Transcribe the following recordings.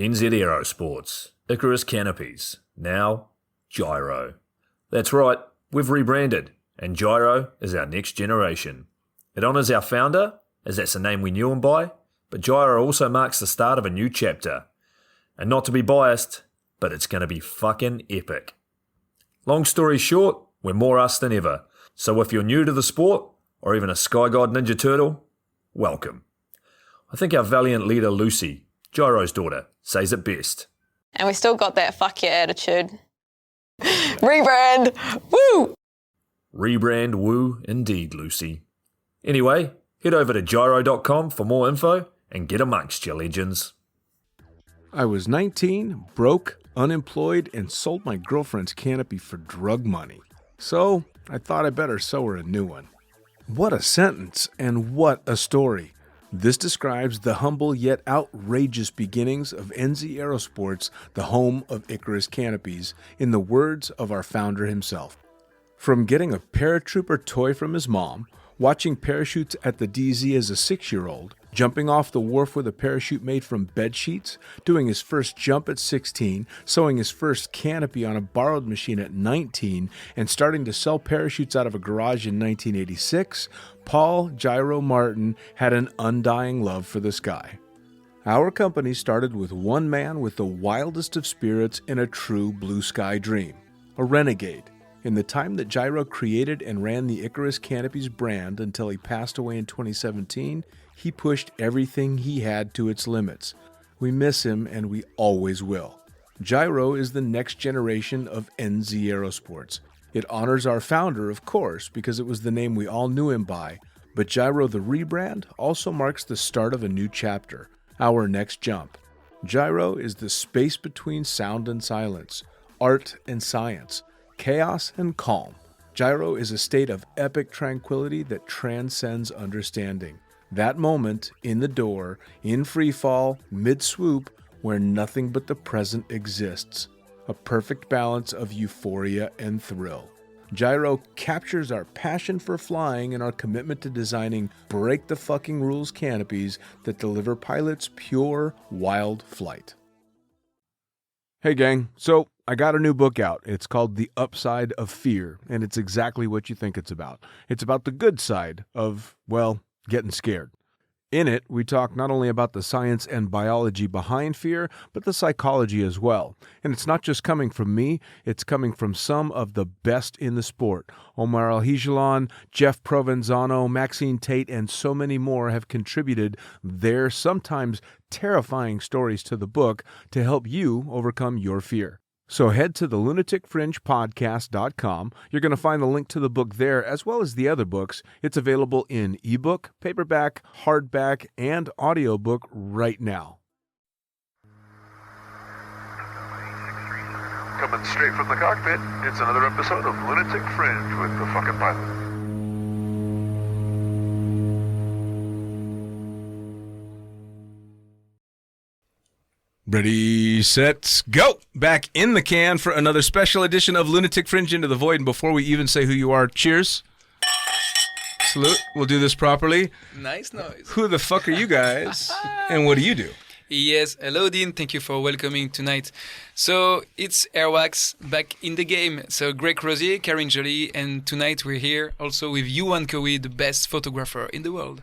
NZ Aerosports, Icarus Canopies, now Gyro. That's right, we've rebranded, and Gyro is our next generation. It honours our founder, as that's the name we knew him by, but Gyro also marks the start of a new chapter. And not to be biased, but it's going to be fucking epic. Long story short, we're more us than ever. So if you're new to the sport, or even a Sky God Ninja Turtle, welcome. I think our valiant leader Lucy, Gyro's daughter, says it best. And we still got that fuck yeah attitude. Rebrand! Woo! Rebrand woo indeed, Lucy. Anyway, head over to gyro.com for more info and get amongst you legends. I was 19, broke, unemployed, and sold my girlfriend's canopy for drug money. So I thought I better sew her a new one. What a sentence, and what a story. This describes the humble yet outrageous beginnings of NZ Aerosports, the home of Icarus Canopies, in the words of our founder himself. From getting a paratrooper toy from his mom, watching parachutes at the DZ as a 6-year-old, jumping off the wharf with a parachute made from bed sheets, doing his first jump at 16, sewing his first canopy on a borrowed machine at 19, and starting to sell parachutes out of a garage in 1986, Paul Gyro Martin had an undying love for the sky. Our company started with one man with the wildest of spirits and a true blue sky dream, a renegade. In the time that Gyro created and ran the Icarus Canopies brand until he passed away in 2017, he pushed everything he had to its limits. We miss him, and we always will. Gyro is the next generation of NZ Aerosports. It honors our founder, of course, because it was the name we all knew him by, but Gyro the rebrand also marks the start of a new chapter, our next jump. Gyro is the space between sound and silence, art and science, chaos and calm. Gyro is a state of epic tranquility that transcends understanding. That moment, in the door, in free fall, mid-swoop, where nothing but the present exists. A perfect balance of euphoria and thrill. Gyro captures our passion for flying and our commitment to designing break-the-fucking-rules canopies that deliver pilots pure, wild flight. Hey gang, so I got a new book out. It's called The Upside of Fear, and it's exactly what you think it's about. It's about the good side of, well, getting scared. In it, we talk not only about the science and biology behind fear, but the psychology as well. And it's not just coming from me, it's coming from some of the best in the sport. Omar Alhigelan, Jeff Provenzano, Maxine Tate, and so many more have contributed their sometimes terrifying stories to the book to help you overcome your fear. So head to the lunaticfringepodcast.com. You're going to find the link to the book there, as well as the other books. It's available in ebook, paperback, hardback, and audiobook right now. Coming straight from the cockpit, it's another episode of Lunatic Fringe with the fucking pilot. Ready, set, go! Back in the can for another special edition of Lunatic Fringe Into the Void. And before we even say who you are, cheers. Salute. We'll do this properly. Nice noise. Who the fuck are you guys? And what do you do? Yes, hello Dean, thank you for welcoming tonight. So it's Airwax back in the game. So Greg Rosier, Karin Jolie, and tonight we're here also with Yuan Kowi, the best photographer in the world.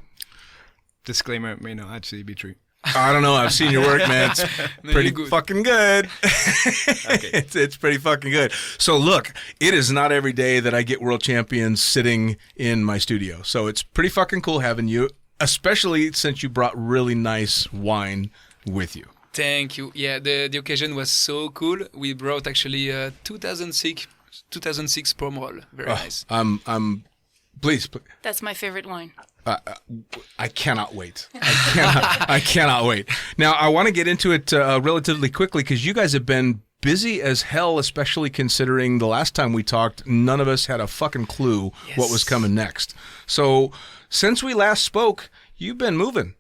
Disclaimer, it may not actually be true. I don't know. I've seen your work, man. It's pretty fucking good. Okay. It's pretty fucking good. So look, it is not every day that I get world champions sitting in my studio. So it's pretty fucking cool having you, especially since you brought really nice wine with you. Thank you. Yeah, the occasion was so cool. We brought actually 2006 Prom Roll. Very nice. Please. That's my favorite wine. I cannot wait. I cannot wait. Now, I want to get into it relatively quickly because you guys have been busy as hell, especially considering the last time we talked, none of us had a fucking clue what was coming next. So, since we last spoke, you've been moving.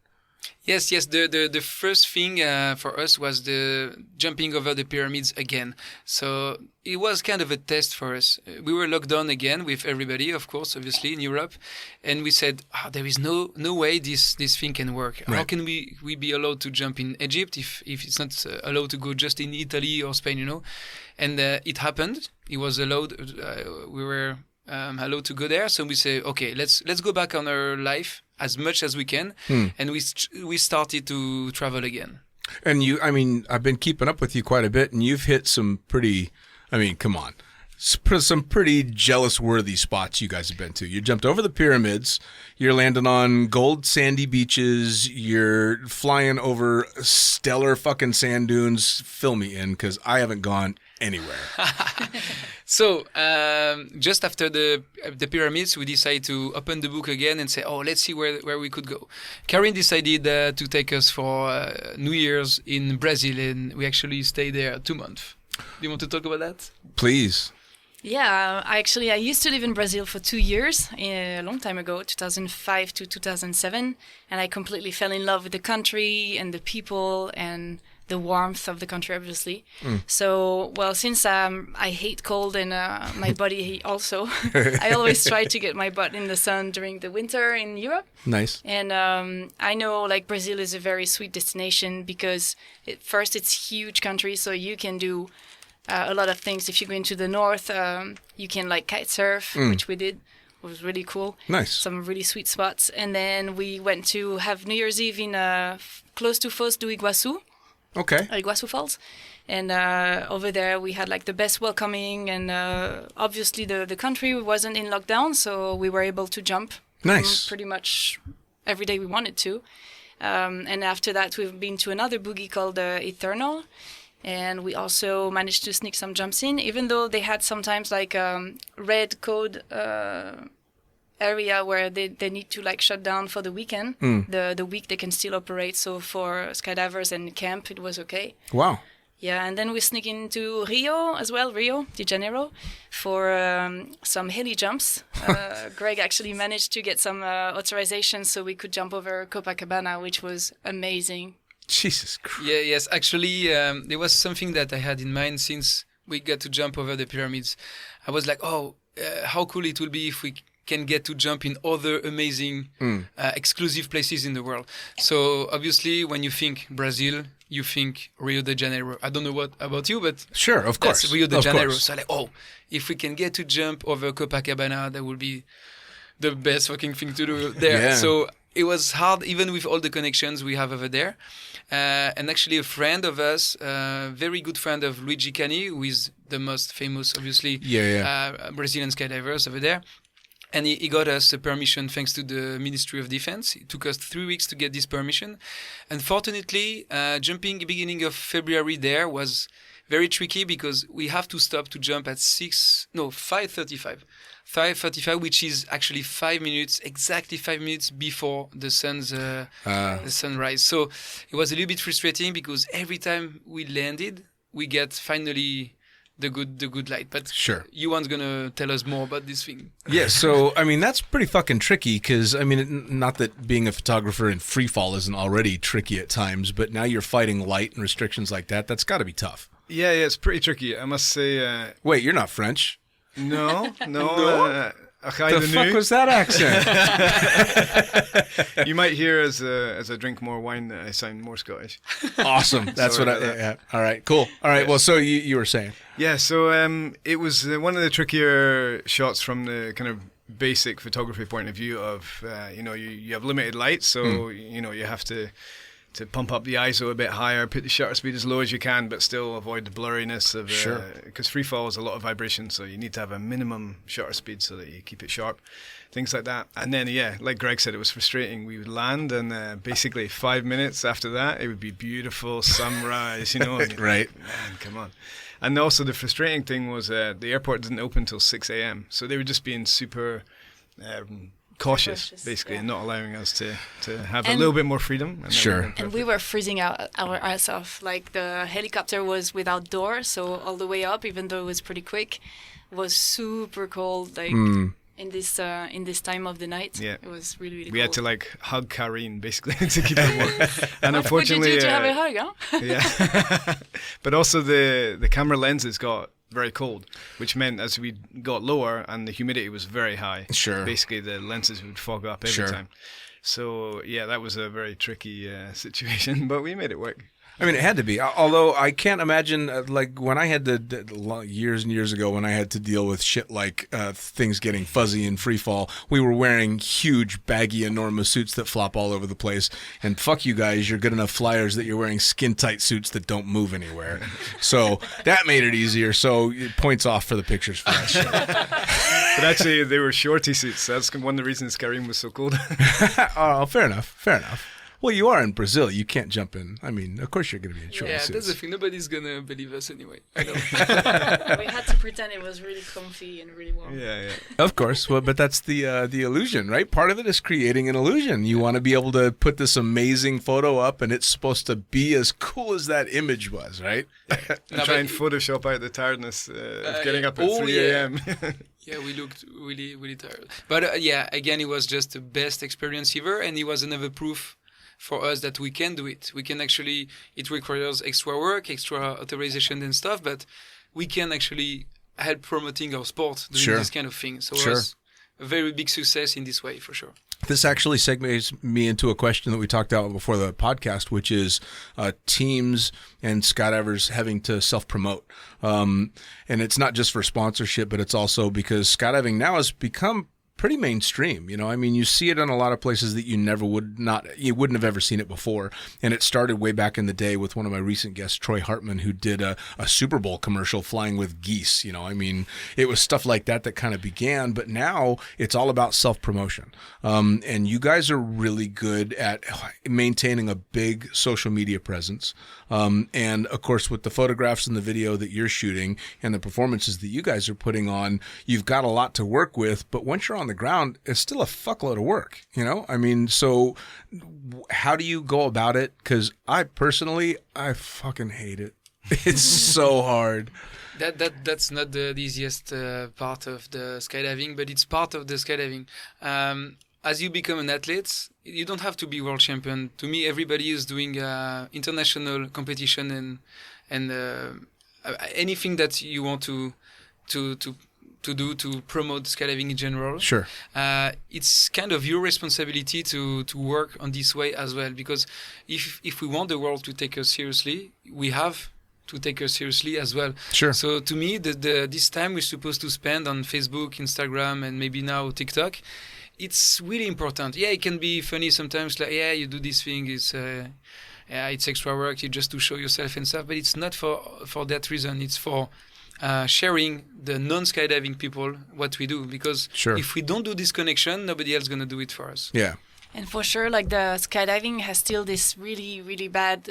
Yes. The first thing for us was the jumping over the pyramids again. So it was kind of a test for us. We were locked down again with everybody, of course, obviously in Europe, and we said, there is no way this thing can work. Right. How can we be allowed to jump in Egypt if it's not allowed to go just in Italy or Spain, And it happened. It was allowed. We were allowed to go there. So we say, okay, let's go back on our life as much as we can, and we started to travel again. And I've been keeping up with you quite a bit, and you've hit some pretty, come on, some pretty jealous-worthy spots you guys have been to. You jumped over the pyramids, you're landing on gold sandy beaches, you're flying over stellar fucking sand dunes. Fill me in, because I haven't gone anywhere. So just after the pyramids, we decided to open the book again and say, let's see where we could go. Karin decided to take us for New Year's in Brazil, and we actually stayed there 2 months. Do you want to talk about that? Please. Yeah, I used to live in Brazil for 2 years, a long time ago, 2005 to 2007, and I completely fell in love with the country and the people and the warmth of the country, obviously. So, since I hate cold and my body also, I always try to get my butt in the sun during the winter in Europe. Nice. And I know Brazil is a very sweet destination because first it's a huge country, so you can do a lot of things. If you go into the north, you can kite surf, which we did. It was really cool. Nice. Some really sweet spots. And then we went to have New Year's Eve in close to Foz do Iguaçu. Okay. Iguaçu Falls. And over there we had the best welcoming, and obviously the country wasn't in lockdown, so we were able to jump. Nice. Pretty much every day we wanted to. And after that we've been to another boogie called Eternal. And we also managed to sneak some jumps in, even though they had sometimes red code area where they need to shut down for the weekend. The week they can still operate. So for skydivers and camp, it was okay. Wow. Yeah, and then we sneak into Rio as well, Rio de Janeiro, for some heli jumps. Greg actually managed to get some authorization so we could jump over Copacabana, which was amazing. Jesus Christ. Yeah, yes. Actually, there was something that I had in mind since we got to jump over the pyramids. I was like, how cool it will be if we can get to jump in other amazing, exclusive places in the world. So obviously, when you think Brazil, you think Rio de Janeiro. I don't know what about you, but sure, of course, that's Rio de Janeiro. Course. So if we can get to jump over Copacabana, that would be the best fucking thing to do there. Yeah. So it was hard, even with all the connections we have over there. And actually, a friend of us, very good friend of Luigi Cani, who is the most famous, obviously, Brazilian skydivers over there. And he got us a permission thanks to the Ministry of Defense. It took us 3 weeks to get this permission. Unfortunately, jumping beginning of February there was very tricky because we have to stop to jump at 5:35. 5:35, which is actually 5 minutes, exactly 5 minutes before the sunrise. So it was a little bit frustrating because every time we landed, we get finally the good light. But sure, Yuan's gonna tell us more about this thing. Yeah, so that's pretty fucking tricky because not that being a photographer in free fall isn't already tricky at times, but now you're fighting light and restrictions like that. That's got to be tough. Yeah, it's pretty tricky. I must say. Wait, you're not French? No. The fuck was that accent? You might hear as I drink more wine that I sound more Scottish. Awesome. That's what I. Yeah. All right. Cool. All right. Well, so you were saying. Yeah. So it was one of the trickier shots from the kind of basic photography point of view of you have limited light, so you have to pump up the ISO a bit higher, put the shutter speed as low as you can, but still avoid the blurriness of because free fall is a lot of vibration, so you need to have a minimum shutter speed so that you keep it sharp, things like that. And then like Greg said, it was frustrating. We would land, and basically 5 minutes after that, it would be beautiful sunrise, Right. Man, come on. And also the frustrating thing was the airport didn't open till 6 a.m. So they were just being super cautious, basically, and not allowing us to have a little bit more freedom. Sure. And we were freezing out our ass off. The helicopter was without doors, so all the way up, even though it was pretty quick, was super cold. in this time of the night. Yeah. It was really, really We cool. had to like hug Karine basically to keep it warm. And What unfortunately, did you do to have a hug, huh? yeah. But also the camera lenses got very cold, which meant as we got lower and the humidity was very high, Sure. basically the lenses would fog up every Sure. time. So yeah, that was a very tricky situation, but we made it work. I mean, it had to be. Although I can't imagine, like when I had to years and years ago when I had to deal with shit like things getting fuzzy in free fall. We were wearing huge, baggy, enormous suits that flop all over the place. And fuck you guys, you're good enough flyers that you're wearing skin tight suits that don't move anywhere. So that made it easier. So points off for the pictures for that shit. But actually, they were shorty suits. That's one of the reasons Karine was so cold. Oh, fair enough. Fair enough. Well, you are in Brazil. You can't jump in. I mean, of course you're going to be in short Yeah, suits. that's the thing. Nobody's gonna believe us anyway. I know. We had to pretend it was really comfy and really warm. Yeah. Of course, well, but that's the illusion, right? Part of it is creating an illusion. You want to be able to put this amazing photo up, and it's supposed to be as cool as that image was, right? And try and Photoshop out the tiredness of getting up at 3 a.m. Yeah, we looked really, really tired. But yeah, again, it was just the best experience ever, and it was another proof for us that we can do it. We can actually, it requires extra work, extra authorization and stuff, but we can actually help promoting our sport doing this kind of thing. So it was a very big success in this way, for sure. This actually segues me into a question that we talked about before the podcast, which is teams and skydivers having to self-promote. And it's not just for sponsorship, but it's also because skydiving now has become pretty mainstream. You know, I mean, you see it in a lot of places that you wouldn't have ever seen it before. And it started way back in the day with one of my recent guests, Troy Hartman, who did a Super Bowl commercial flying with geese. You know, I mean, it was stuff like that kind of began, but now it's all about self-promotion. And you guys are really good at maintaining a big social media presence. And of course, with the photographs and the video that you're shooting and the performances that you guys are putting on, you've got a lot to work with, but once you're on the ground, it's still a fuckload of work, you know? I mean, so how do you go about it? Because I fucking hate it. It's so hard. That's not the easiest part of the skydiving, but it's part of the skydiving. As you become an athlete, you don't have to be world champion. To me, everybody is doing international competition and anything that you want to do to promote skydiving in general. Sure. It's kind of your responsibility to work on this way as well, because if we want the world to take us seriously, we have to take us seriously as well. Sure. So to me, this time we're supposed to spend on Facebook, Instagram, and maybe now TikTok, it's really important. Yeah, it can be funny sometimes, like, yeah, you do this thing, it's extra work, you just to show yourself and stuff, but it's not for that reason. It's for sharing the non-skydiving people what we do, because if we don't do this connection, nobody else is going to do it for us. Yeah. And for sure, like the skydiving has still this really, really bad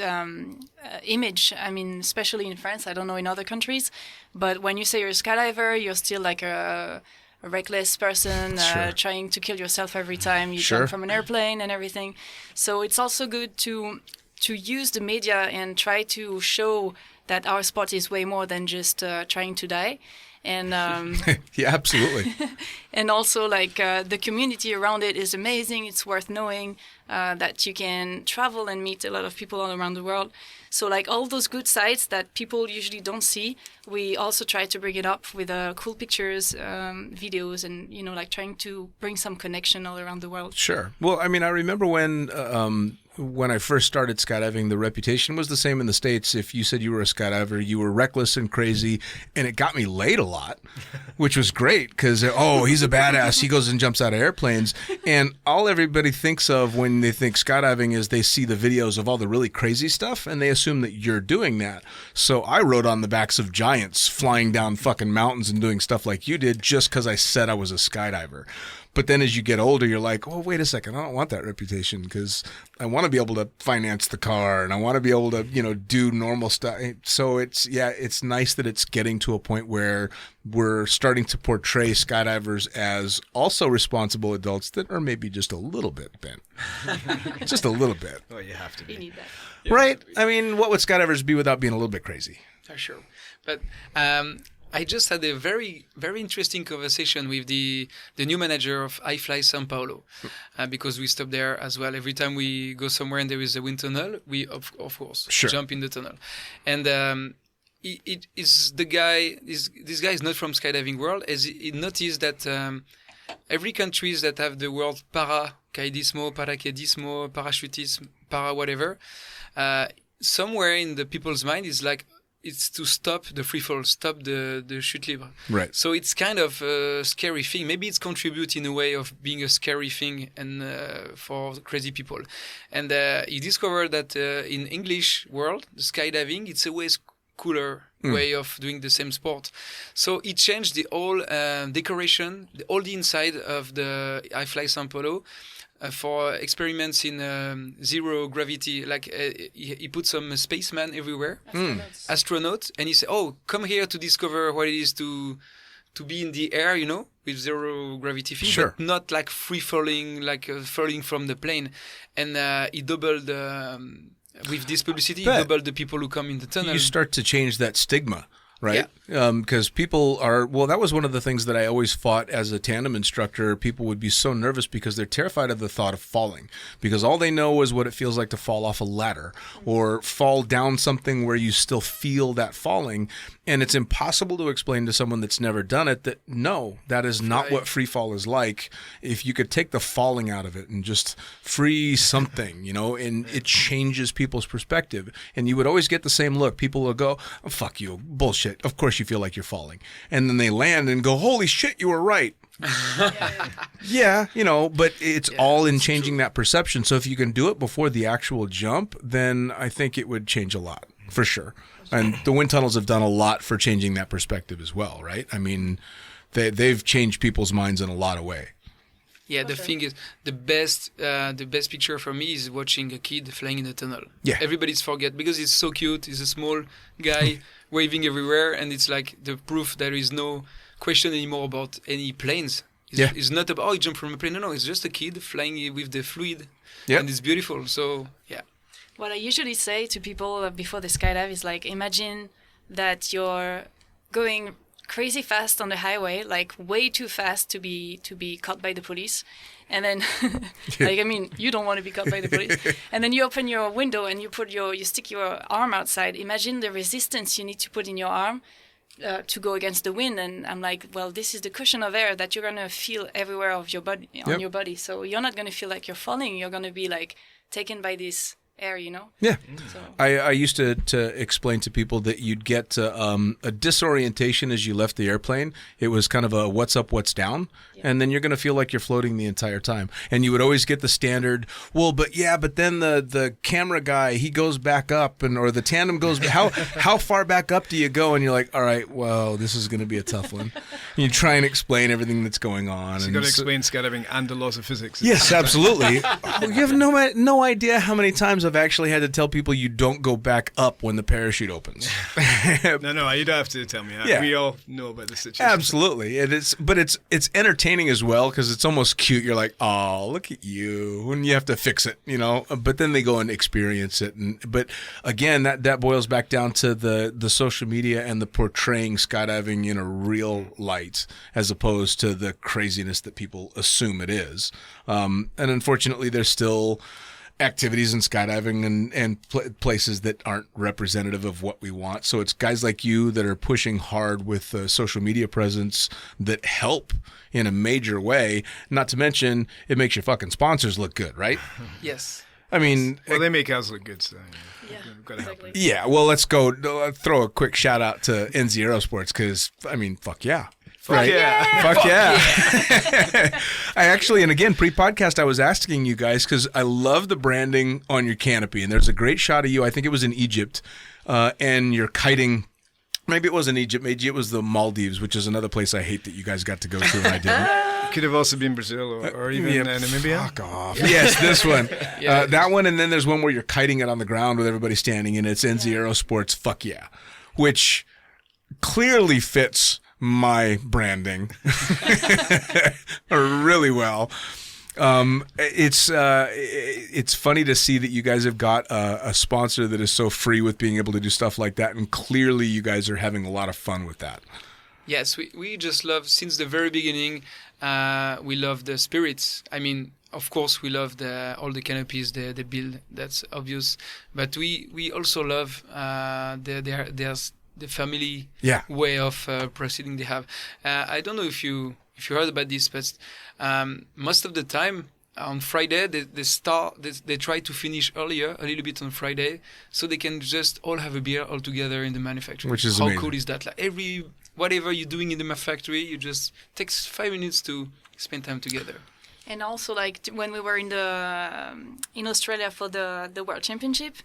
image. I mean, especially in France, I don't know in other countries, but when you say you're a skydiver, you're still like a reckless person trying to kill yourself every time you jump from an airplane and everything. So it's also good to use the media and try to show that our sport is way more than just trying to die. And yeah, absolutely. And also, like, the community around it is amazing. It's worth knowing that you can travel and meet a lot of people all around the world. So, like, all those good sides that people usually don't see, we also try to bring it up with cool pictures, videos, and, you know, like, trying to bring some connection all around the world. Sure. Well, I mean, I remember when I first started skydiving, the reputation was the same in the States. If you said you were a skydiver, you were reckless and crazy, and it got me laid a lot, which was great because, he's a badass. He goes and jumps out of airplanes. And all everybody thinks of when they think skydiving is they see the videos of all the really crazy stuff, and they assume that you're doing that. So I rode on the backs of giants flying down fucking mountains and doing stuff like you did just because I said I was a skydiver. But then as you get older, you're like, oh, wait a second, I don't want that reputation because I want to be able to finance the car and I want to be able to, do normal stuff. So it's nice that it's getting to a point where we're starting to portray skydivers as also responsible adults that are maybe just a little bit bent. Just a little bit. Oh, you have to be. We need that. Right? I mean, what would skydivers be without being a little bit crazy? For sure. But I just had a very, very interesting conversation with the new manager of iFly São Paulo, because we stop there as well. Every time we go somewhere and there is a wind tunnel, we of course jump in the tunnel. And it is the guy. This guy is not from skydiving world. As he noticed that every countries that have the word paracaidismo, paracaidismo, parachutismo, para whatever, somewhere in the people's mind is like, it's to stop the free fall, stop the chute libre. Right. So it's kind of a scary thing. Maybe it's contribute in a way of being a scary thing and for crazy people. And he discovered that in English world, the skydiving, it's a way cooler way of doing the same sport. So he changed the whole decoration, all the inside of the iFly São Paulo, for experiments in zero gravity. Like he put some spaceman everywhere, astronauts, and he said, "Oh, come here to discover what it is to be in the air, with zero gravity thing, Sure. but not like free falling, like falling from the plane." And he doubled with this publicity. He doubled the people who come in the tunnel. You start to change that stigma, right? Because people are, that was one of the things that I always fought as a tandem instructor. People would be so nervous because they're terrified of the thought of falling, because all they know is what it feels like to fall off a ladder or fall down something where you still feel that falling. And it's impossible to explain to someone that's never done it that, no, that is not what free fall is like. If you could take the falling out of it and just free something, and it changes people's perspective. And you would always get the same look. People will go, "Oh, fuck you, bullshit. Of course you feel like you're falling." And then they land and go, "Holy shit, you were right." Yeah, but it's all in changing that perception. So if you can do it before the actual jump, then I think it would change a lot, for sure. And the wind tunnels have done a lot for changing that perspective as well, right? I mean, they've changed people's minds in a lot of ways. Yeah, the thing is, the best picture for me is watching a kid flying in a tunnel. Yeah. Everybody's forget because he's so cute. He's a small guy waving everywhere, and it's like the proof there is no question anymore about any planes. It's not about, he jumped from a plane. No, it's just a kid flying with the fluid, and it's beautiful. So, yeah. What I usually say to people before the skydive is like, imagine that you're going crazy fast on the highway, like way too fast to be caught by the police. And then, you don't want to be caught by the police. And then you open your window and you stick your arm outside. Imagine the resistance you need to put in your arm to go against the wind. And I'm like, well, this is the cushion of air that you're going to feel everywhere of your body, on your body. So you're not going to feel like you're falling. You're going to be like taken by this air, Yeah. So. I used to explain to people that you'd get a disorientation as you left the airplane. It was kind of a what's up, what's down. And then you're going to feel like you're floating the entire time. And you would always get the standard, but then the camera guy, he goes back up, or the tandem goes, how far back up do you go? And you're like, all right, well, this is going to be a tough one. And you try and explain everything that's going on. So you've got to explain skydiving and the laws of physics. Yes, absolutely. You have no idea how many times I've actually had to tell people you don't go back up when the parachute opens. No, you don't have to tell me that. Yeah. We all know about the situation. Absolutely. But it's entertaining as well, because it's almost cute. You're like, oh, look at you, when you have to fix it, but then they go and experience it. But again, that boils back down to the social media and the portraying skydiving in a real light, as opposed to the craziness that people assume it is. And unfortunately, there's still activities in skydiving and places that aren't representative of what we want. So it's guys like you that are pushing hard with social media presence that help in a major way. Not to mention, it makes your fucking sponsors look good, right? Yes. I mean, well, they make us look good, so Yeah, got to help. exactly. yeah. Well, let's go throw a quick shout out to NZ Aerosports, because fuck yeah. Right. Yeah. Fuck yeah. I actually, and again, pre-podcast, I was asking you guys, because I love the branding on your canopy. And there's a great shot of you. I think it was in Egypt. And you're kiting. Maybe it wasn't Egypt. Maybe it was the Maldives, which is another place I hate that you guys got to go to and I didn't. Could have also been Brazil or even Namibia. Fuck off. Yes, this one. That one. And then there's one where you're kiting it on the ground with everybody standing in it. It's NZ Aerosports. Fuck yeah. Which clearly fits my branding really well. It's funny to see that you guys have got a sponsor that is so free with being able to do stuff like that, and clearly you guys are having a lot of fun with that. Yes, we just love, since the very beginning, we love the spirits. I mean, of course, we love all the canopies they build. That's obvious. But we also love there's the family way of proceeding they have. I don't know if you heard about this, but most of the time on Friday they try to finish earlier a little bit on Friday, so they can just all have a beer all together in the manufacturing. Which is how amazing. cool is that? Like whatever you're doing in the factory, you just takes 5 minutes to spend time together. And also, like when we were in Australia for the World Championship,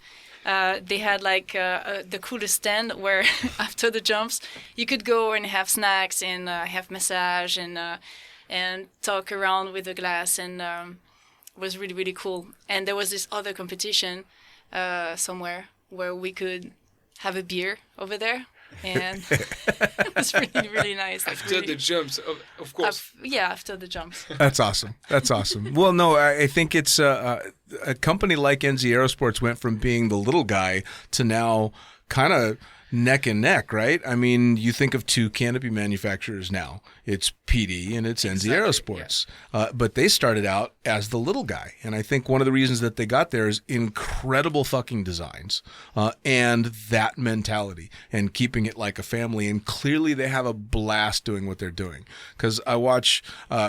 they had like the coolest stand where after the jumps you could go and have snacks and have massage and talk around with a glass, and it was really, really cool. And there was this other competition somewhere where we could have a beer over there. And it was really, really nice. After the jumps, of course. After the jumps. That's awesome. That's awesome. Well, no, I think it's a company like NZ Aerosports went from being the little guy to now kind of neck and neck, right? I mean, you think of two canopy manufacturers now. It's PD and it's NZ Aerosports. Yeah. But they started out as the little guy. And I think one of the reasons that they got there is incredible fucking designs and that mentality and keeping it like a family. And clearly they have a blast doing what they're doing. Because I watch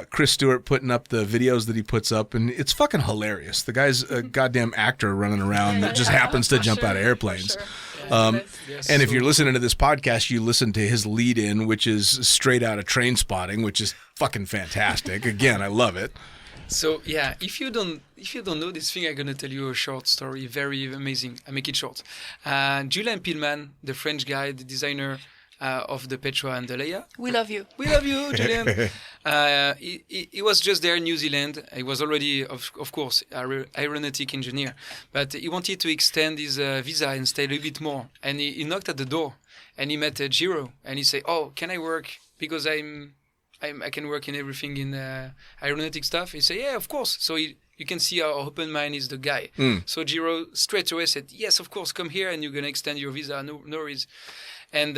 Chris Stewart putting up the videos that he puts up, and it's fucking hilarious. The guy's a goddamn actor running around that just happens to jump out of airplanes. And if you're listening to this podcast, you listen to his lead-in, which is straight out of Train Spotting, which is fucking fantastic. Again, I love it. So yeah, if you don't know this thing, I'm gonna tell you a short story, very amazing. I make it short. Julien Pillman, the French guy, the designer of the Petra and the Leia. We love you. We love you, Julien. He was just there in New Zealand. He was already, of course, aeronautic engineer, but he wanted to extend his visa and stay a little bit more. And he knocked at the door, and he met Giro, and he said, "Oh, can I work? Because I can work in everything in aeronautic stuff." He said, "Yeah, of course." So you can see how open mind is the guy. So Giro straight away said, "Yes, of course, come here, and you're gonna extend your visa. No worries." And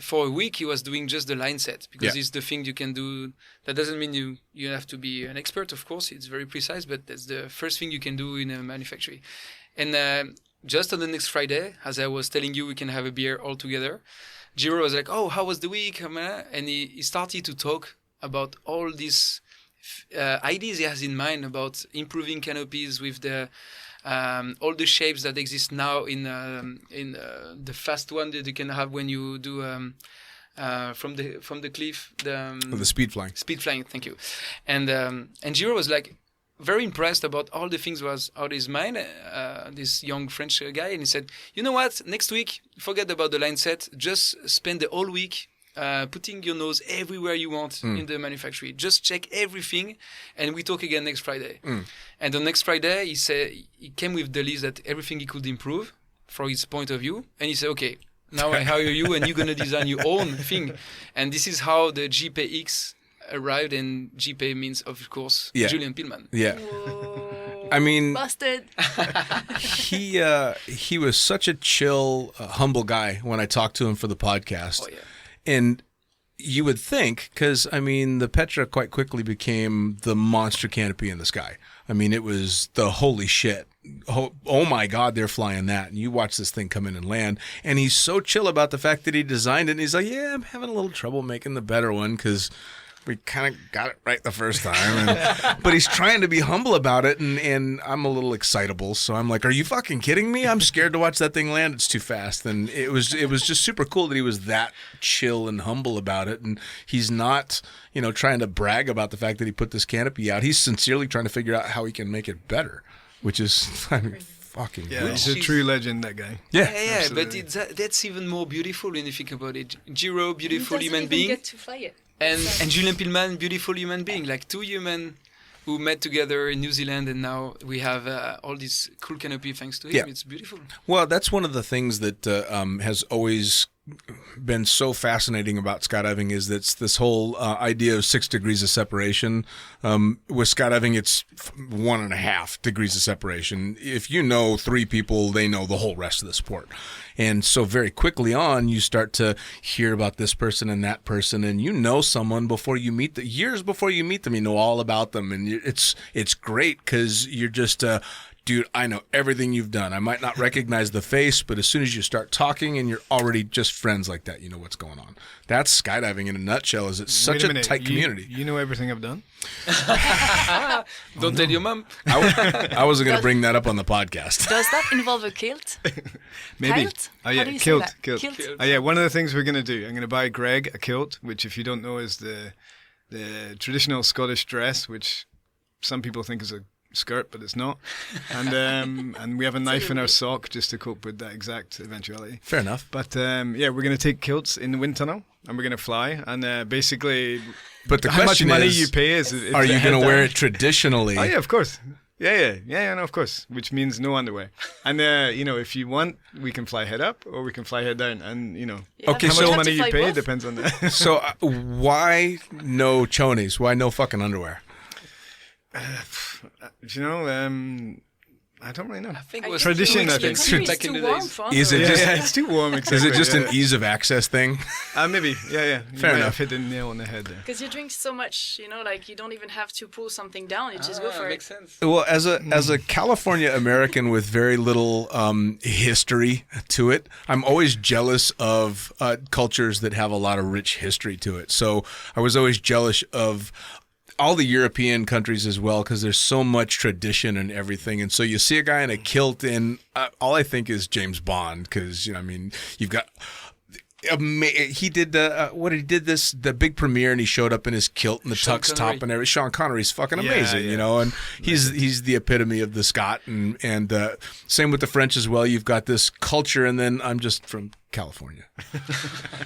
for a week, he was doing just the line set, because it's the thing you can do. That doesn't mean you have to be an expert, of course. It's very precise, but that's the first thing you can do in a manufacturing. And just on the next Friday, as I was telling you, we can have a beer all together. Giro was like, "Oh, how was the week?" And he started to talk about all these ideas he has in mind about improving canopies with the all the shapes that exist now in the fast one that you can have when you do from the cliff, the speed flying. Speed flying, thank you. And Giro was like very impressed about all the things was out of his mind, this young French guy, and he said, "You know what? Next week, forget about the line set. Just spend the whole week putting your nose everywhere you want in the manufacturing. Just check everything, and we talk again next Friday." And the next Friday, he said he came with the list that everything he could improve from his point of view, and he said, "Okay, now I hire you, and you're gonna design your own thing." And this is how the GPX arrived, and GP means, of course, Julien Pillman. Yeah. Whoa. I mean, Busted. he was such a chill, humble guy when I talked to him for the podcast. Oh, yeah. And you would think, because, I mean, the Petra quite quickly became the monster canopy in the sky. I mean, it was the holy shit. Oh my God, they're flying that. And you watch this thing come in and land. And he's so chill about the fact that he designed it. And he's like, "Yeah, I'm having a little trouble making the better one because we kind of got it right the first time." But he's trying to be humble about it, and I'm a little excitable, so I'm like, "Are you fucking kidding me? I'm scared to watch that thing land. It's too fast." And it was just super cool that he was that chill and humble about it, and he's not, trying to brag about the fact that he put this canopy out. He's sincerely trying to figure out how he can make it better, which is fucking yeah, cool. he's a true legend, that guy. Yeah, but that's even more beautiful when you think about it. Giro, beautiful human being. Get to fly it. And Julien Pillman, beautiful human being, like two human who met together in New Zealand, and now we have all this cool canopy thanks to him. Yeah. It's beautiful. Well, that's one of the things that has always been so fascinating about skydiving is that this whole idea of 6 degrees of separation. With skydiving, it's 1.5 degrees of separation. If you know 3 people, they know the whole rest of the sport. And so very quickly on, you start to hear about this person and that person, and you know someone before you meet them. Years before you meet them, you know all about them. And it's great because you're just... dude, I know everything you've done. I might not recognize the face, but as soon as you start talking and you're already just friends like that, you know what's going on. That's skydiving in a nutshell. Is it's such a tight community. You know everything I've done? Don't tell your mom. I wasn't going to bring that up on the podcast. Does that involve a kilt? Maybe. Kilt? Oh, yeah, How do you say kilt. that? Kilt. Kilt. Oh, yeah, one of the things we're going to do, I'm going to buy Greg a kilt, which if you don't know is the traditional Scottish dress, which some people think is a skirt, but it's not. And we have a knife in our sock just to cope with that exact eventuality. Fair enough. But yeah, we're going to take kilts in the wind tunnel and we're going to fly. And basically, But the how much question money is, you pay is it's are the you head going to wear down. it traditionally? Oh yeah, of course. Yeah, no, of course. Which means no underwear. And if you want, we can fly head up or we can fly head down. And Yeah, Okay, but how you much have money to you fly pay both. depends on that. So why no chonies? Why no fucking underwear? I don't really know. I think Are it you was Tradition, too I extreme? think. Country is Back in too the warm days. for us. Is it Yeah, just it's too warm. is Exactly. it just an ease of access thing? Maybe. Yeah. You Fair might enough. have hit the nail on the head there. Because you drink so much, like you don't even have to pull something down. You just go for makes it. sense. Well, as a California American with very little history to it, I'm always jealous of cultures that have a lot of rich history to it. So I was always jealous of all the European countries as well, because there's so much tradition and everything. And so you see a guy in a kilt, and all I think is James Bond, because you've got. He did the big premiere, and he showed up in his kilt and the Sean tux Connery. top and everything. Sean Connery's fucking Yeah, amazing, yeah. and he's the epitome of the Scot, and same with the French as well. You've got this culture, and then I'm just from California,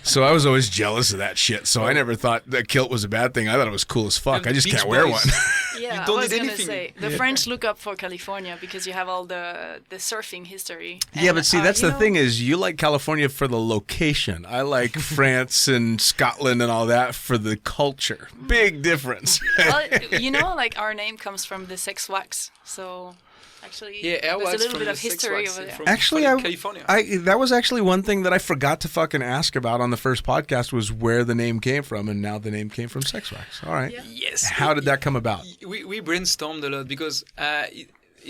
so I was always jealous of that shit. So I never thought that kilt was a bad thing. I thought it was cool as fuck. And I just Beach can't wear Boys. one. Yeah, You I don't was need gonna anything. say the French look up for California because you have all the surfing history. Yeah, And, but see, that's you the know- thing is you like California for the location. I like France and Scotland and all that for the culture. Big difference. Well, like our name comes from the sex wax, so actually Yeah, there's Airwax a little from bit the of sex history wax over there. from Actually, California. that was actually one thing that I forgot to fucking ask about on the first podcast was where the name came from, and now the name came from Sex Wax. All right. Yeah. Yes. How did that come about? We brainstormed a lot because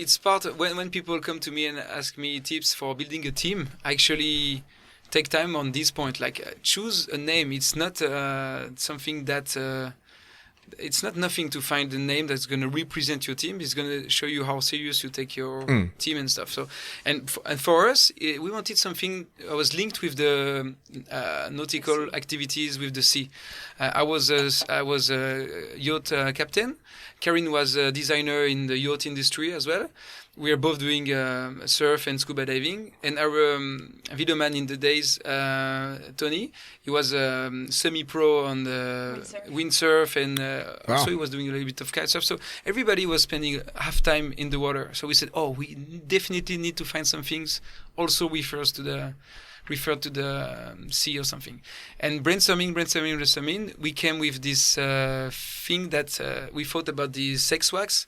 it's part of when people come to me and ask me tips for building a team. I actually take time on this point. Like choose a name. It's not something that. It's not nothing to find a name that's going to represent your team. It's going to show you how serious you take your team and stuff. So, and for us, we wanted something. I was linked with the nautical activities with the sea. I was a yacht captain. Karen was a designer in the yacht industry as well. We are both doing surf and scuba diving. And our video man in the days, Tony, he was semi-pro on the windsurf, and also he was doing a little bit of kitesurf. So everybody was spending half time in the water. So we said, we definitely need to find some things also refer to the sea or something. And brainstorming, we came with this thing that we thought about the sex wax,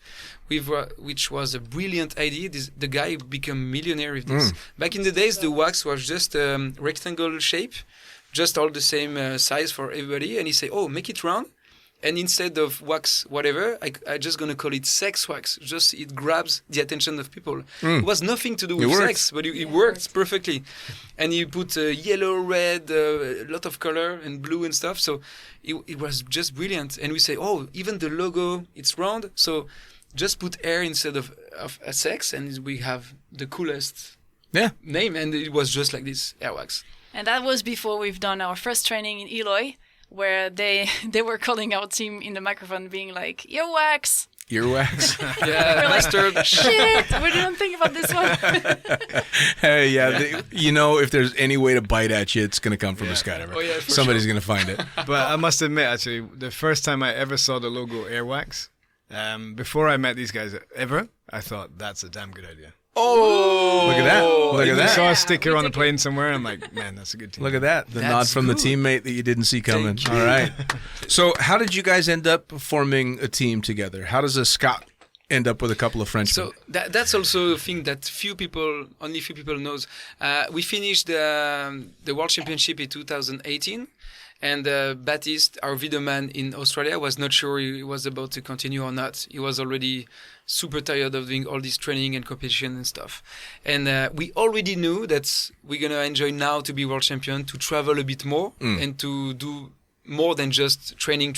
which was a brilliant idea. The guy became a millionaire with this. Back in the days, the wax was just a rectangle shape, just all the same size for everybody. And he said, make it round. And instead of wax, whatever, I just gonna call it sex wax. Just it grabs the attention of people. It was nothing to do with sex, but it works perfectly. And you put yellow, red, a lot of color and blue and stuff. So it was just brilliant. And we say, even the logo, it's round. So just put air instead of a sex, and we have the coolest name. And it was just like this, Airwax. And that was before we've done our first training in Eloy, where they were calling our team in the microphone, being like, "Earwax." Earwax. Yeah, We're like, bastard. shit, we didn't think about this one. Hey, if there's any way to bite at you, it's going to come from a skydiver. Oh, yeah, for Somebody's sure. going to find it. But I must admit, actually, the first time I ever saw the logo Airwax, before I met these guys ever, I thought that's a damn good idea. Oh, Look at that. Look at I that. saw a sticker on the plane somewhere. I'm like, man, that's a good team. Look at that. The That's nod from good. the teammate that you didn't see coming. Thank you. All right. So how did you guys end up forming a team together? How does a Scot end up with a couple of Frenchmen? So that's also a thing that only few people knows. We finished the World Championship in 2018, and Baptiste, our video man in Australia, was not sure he was about to continue or not. He was already super tired of doing all this training and competition and stuff. And we already knew that we're gonna enjoy now to be world champion, to travel a bit more and to do more than just training.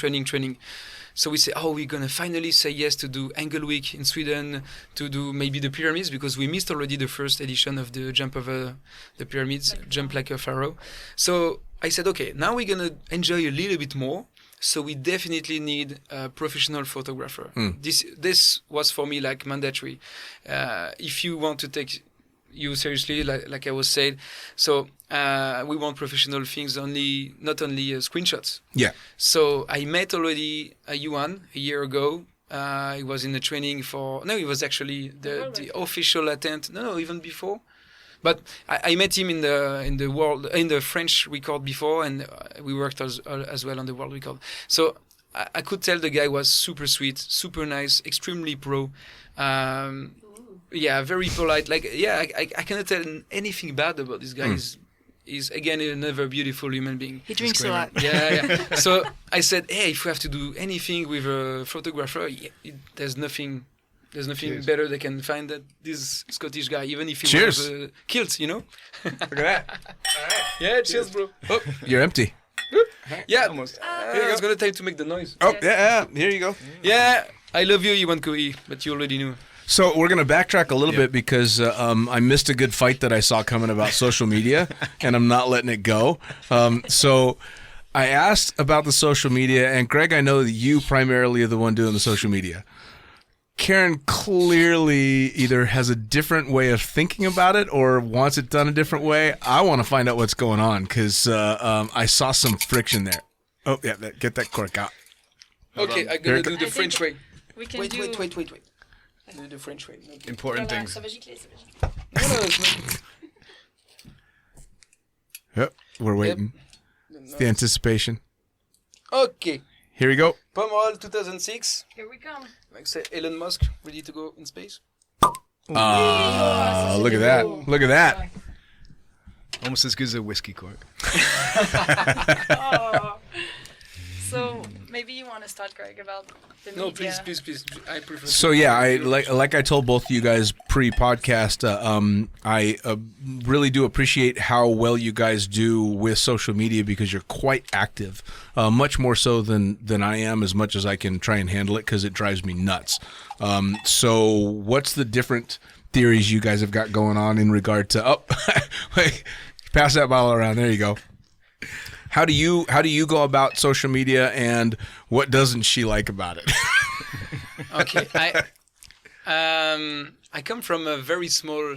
So we say, we're going to finally say yes to do Angle Week in Sweden, to do maybe the pyramids, because we missed already the first edition of the jump over the pyramids, jump like a pharaoh. So I said, okay, now we're going to enjoy a little bit more. So we definitely need a professional photographer. This was for me like mandatory. If you want to take you seriously, like I was saying. So we want professional things, not only screenshots. Yeah. So I met already Yuan a year ago. He was in the training he was actually the official attendant. No, even before. But I met him in the French record before, and we worked as well on the world record. So I could tell the guy was super sweet, super nice, extremely pro. Yeah, very polite. I cannot tell anything bad about this guy. He's again another beautiful human being. He drinks a lot. Yeah. So I said, hey, if we have to do anything with a photographer, there's nothing better they can find than this Scottish guy, even if he Cheers. was kilt, Look at that. Yeah, cheers, bro. Oh, You're empty. yeah, almost. I was gonna tell you to make the noise. Oh, yeah. Here you go. Yeah, I love you, Iwan Koi, but you already knew. So we're going to backtrack a little bit because I missed a good fight that I saw coming about social media, and I'm not letting it go. So I asked about the social media, and Greg, I know that you primarily are the one doing the social media. Karen clearly either has a different way of thinking about it or wants it done a different way. I want to find out what's going on because I saw some friction there. Oh, yeah, get that cork out. Okay, I'm gonna do the French way. We can Wait. do... Do the French way. Okay. Important things. No, it's not. Yep, we're waiting. It's the anticipation. Okay. Here we go. Pomerol 2006. Here we come. Like say Elon Musk, ready to go in space. Look at that. Look at that. Almost as good as a whiskey cork. So maybe you want to start, Greg, about the No, media. please. I prefer. So yeah, I like I told both of you guys pre-podcast. I really do appreciate how well you guys do with social media because you're quite active, much more so than I am. As much as I can try and handle it because it drives me nuts. So what's the different theories you guys have got going on in regard to? Wait, pass that bottle around. There you go. How do you go about social media, and what doesn't she like about it? Okay, I come from a very small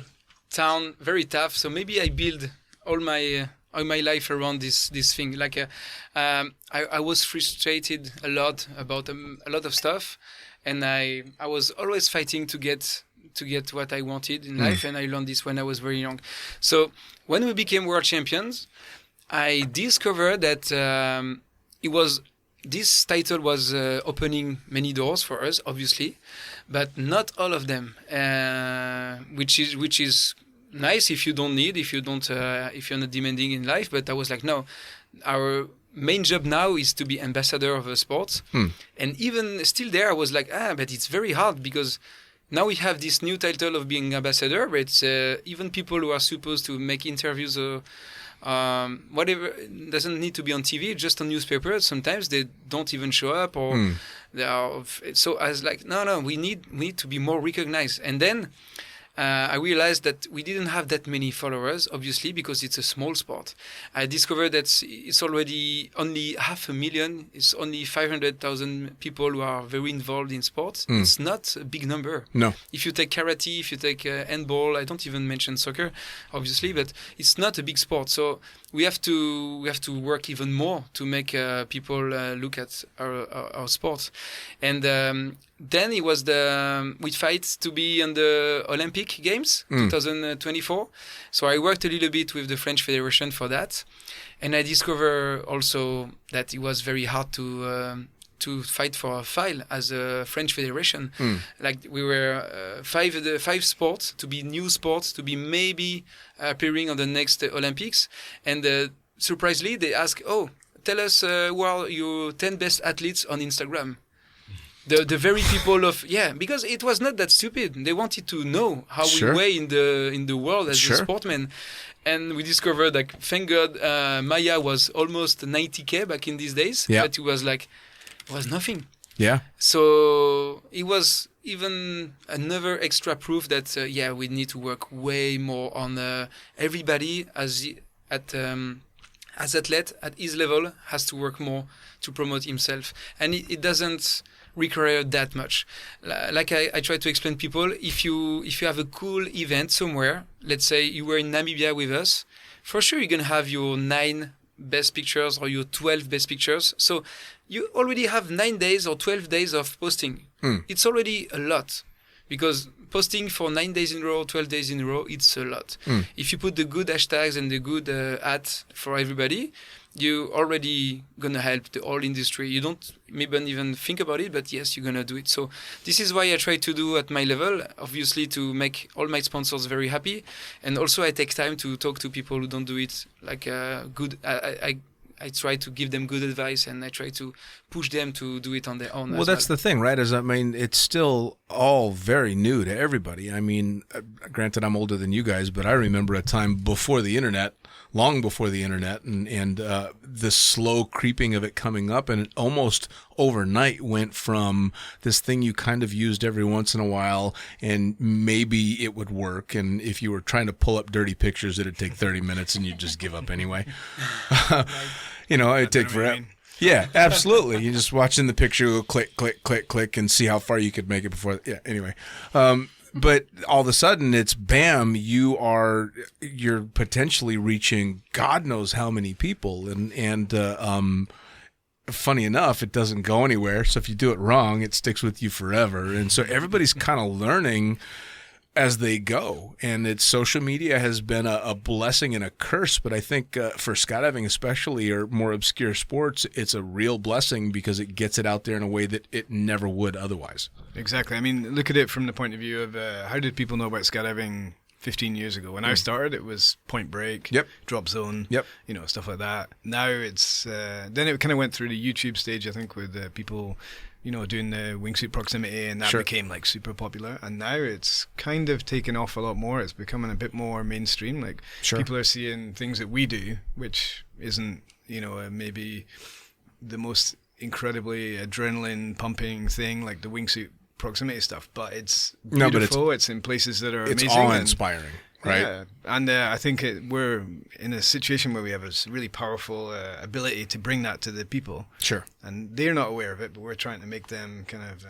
town, very tough. So maybe I build all my life around this thing. Like I was frustrated a lot about a lot of stuff, and I was always fighting to get what I wanted in life, and I learned this when I was very young. So when we became world champions, I discovered that this title was opening many doors for us, obviously, but not all of them, which is nice if you don't need, if you're not demanding in life. But I was like, no, our main job now is to be ambassador of a sport, and even still there, I was like, but it's very hard because now we have this new title of being ambassador, but it's, even people who are supposed to make interviews or whatever, doesn't need to be on TV, just on newspapers. Sometimes they don't even show up, or they are. So I was like, no, we need to be more recognized. And then I realized that we didn't have that many followers, obviously, because it's a small sport. I discovered that it's already only 500,000. It's only 500,000 people who are very involved in sports. It's not a big number. No. If you take karate, if you take handball, I don't even mention soccer, obviously, but it's not a big sport. So we have to work even more to make people look at our sport. And then it was we fight to be on the Olympic Games 2024. So I worked a little bit with the French Federation for that, and I discovered also that it was very hard to fight for a file as a French Federation. Like we were five sports to be new sports to be maybe appearing on the next Olympics, and surprisingly they ask, "Oh, tell us who are your 10 best athletes on Instagram." The very people of because it was not that stupid. They wanted to know how we weigh in the world as a sportman, and we discovered like thank God Maya was almost 90K back in these days, but it was nothing. Yeah. So it was even another extra proof that we need to work way more on everybody as athlete at his level has to work more to promote himself, and it doesn't require that much. Like I try to explain people, if you have a cool event somewhere, let's say you were in Namibia with us, for sure you're gonna have your 9 best pictures or your 12 best pictures. So you already have 9 days or 12 days of posting. It's already a lot, because posting for 9 days in a row, 12 days in a row, it's a lot. If you put the good hashtags and the good ad for everybody, you already gonna help the whole industry. You don't maybe even think about it, but yes, you're gonna do it. So this is why I try to do at my level, obviously to make all my sponsors very happy, and also I take time to talk to people who don't do it like good. I try to give them good advice, and I try to push them to do it on their own. Well, that's the thing, right? It's still all very new to everybody. I mean, granted, I'm older than you guys, but I remember a time before the internet, long before the internet, and the slow creeping of it coming up, and it almost overnight went from this thing you kind of used every once in a while, and maybe it would work, and if you were trying to pull up dirty pictures, it'd take 30 minutes, and you'd just give up anyway. It'd take forever. Yeah, absolutely. You're just watching the picture, go click, click, click, click, and see how far you could make it before. Yeah, anyway. But all of a sudden, it's bam, you're potentially reaching God knows how many people, and funny enough, it doesn't go anywhere. So if you do it wrong, it sticks with you forever. And so everybody's kind of learning as they go, and social media has been a blessing and a curse, but I think for skydiving especially, or more obscure sports, it's a real blessing because it gets it out there in a way that it never would otherwise. Exactly. I mean, look at it from the point of view of how did people know about skydiving 15 years ago? When I started, it was Point Break, Drop Zone, stuff like that. Now it's then it kind of went through the YouTube stage, I think, with people doing the wingsuit proximity, and that became like super popular. And now it's kind of taken off a lot more. It's becoming a bit more mainstream. Like people are seeing things that we do, which isn't, maybe the most incredibly adrenaline pumping thing, like the wingsuit proximity stuff. But it's beautiful. It's in places that are amazing. It's awe-inspiring. Right. Yeah, and I think we're in a situation where we have a really powerful ability to bring that to the people. Sure. And they're not aware of it, but we're trying to make them kind of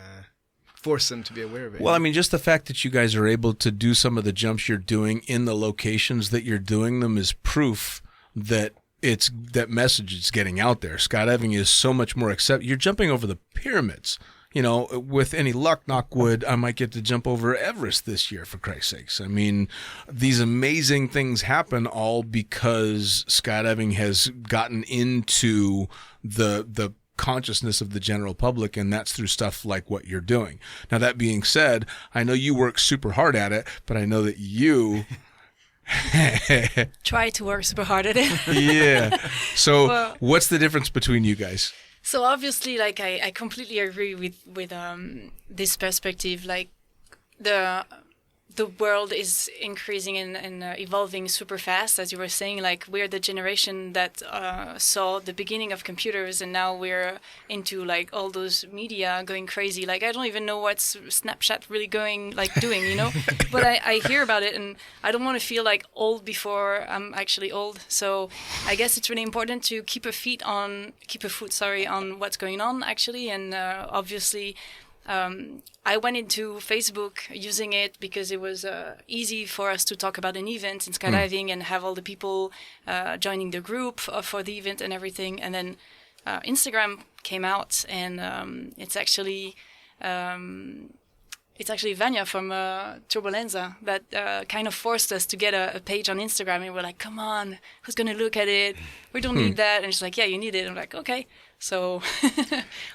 force them to be aware of it. Well, I mean, just the fact that you guys are able to do some of the jumps you're doing in the locations that you're doing them is proof that that message is getting out there. Skydiving is so much more You're jumping over the pyramids. With any luck, knock wood, I might get to jump over Everest this year, for Christ's sakes. I mean, these amazing things happen all because skydiving has gotten into the consciousness of the general public, and that's through stuff like what you're doing. Now, that being said, I know you work super hard at it, but I know that you... Try to work super hard at it. Yeah. So what's the difference between you guys? So obviously, like I completely agree with this perspective. Like the world is increasing and evolving super fast, as you were saying. Like we're the generation that saw the beginning of computers, and now we're into like all those media going crazy. Like I don't even know what's Snapchat really doing. But I hear about it, and I don't want to feel like old before I'm actually old. So I guess it's really important to keep a foot on what's going on actually, and obviously. I went into Facebook using it because it was easy for us to talk about an event in skydiving and have all the people joining the group for the event and everything. And then Instagram came out, and it's actually it's actually Vanya from Turbulenza that kind of forced us to get a page on Instagram, and we're like, come on, who's going to look at it? We don't need that. And she's like, yeah, you need it. And I'm like, okay. So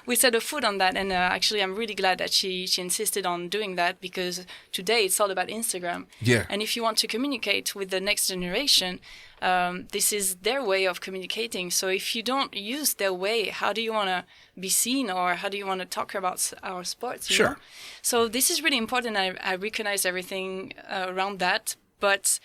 we set a foot on that, and actually I'm really glad that she insisted on doing that, because today it's all about Instagram. Yeah. And if you want to communicate with the next generation, this is their way of communicating. So if you don't use their way, how do you want to be seen, or how do you want to talk about our sports? You know? So this is really important. I recognize everything around that, but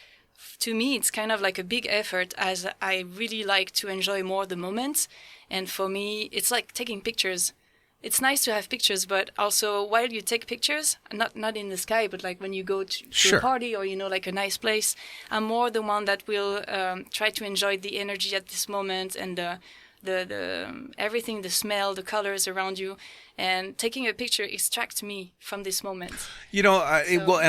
to me, it's kind of like a big effort, as I really like to enjoy more the moments. And for me, it's like taking pictures. It's nice to have pictures, but also while you take pictures, not in the sky, but like when you go to a party or, like a nice place, I'm more the one that will try to enjoy the energy at this moment, and the everything, the smell, the colors around you. And taking a picture extracts me from this moment. And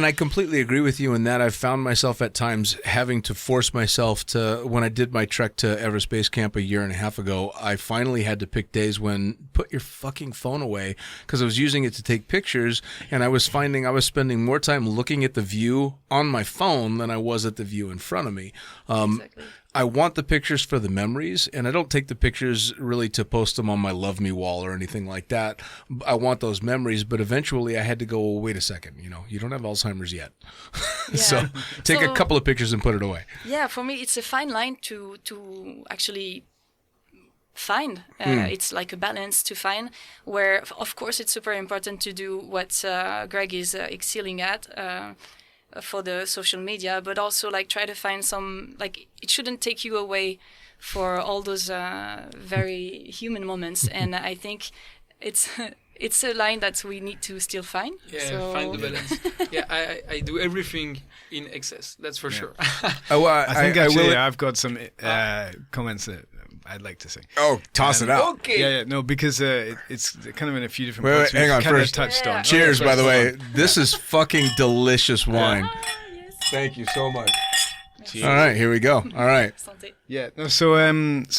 I completely agree with you in that. I've found myself at times having to force myself to, when I did my trek to Everest Base Camp a year and a half ago, I finally had to pick days when put your fucking phone away, because I was using it to take pictures, and I was finding I was spending more time looking at the view on my phone than I was at the view in front of me. Exactly. I want the pictures for the memories, and I don't take the pictures really to post them on my Love Me wall or anything like that. I want those memories, but eventually I had to go, well, wait a second, you don't have Alzheimer's yet. So take a couple of pictures and put it away. Yeah, for me, it's a fine line to actually find. It's like a balance to find, where, of course, it's super important to do what Greg is excelling at, for the social media, but also like try to find some, like, it shouldn't take you away for all those very human moments. And I think it's a line that we need to still find. Yeah, find the balance. Yeah, I do everything in excess, that's for sure. I think actually I've got some comments that I'd like to say. Oh, toss it out. Okay. Yeah, no, because it's kind of in a few different points. Hang on, kind first. of touched on. Cheers, by the way. This is fucking delicious wine. Yes. Thank you so much. Cheers. All right, here we go. All right. Yeah, no, so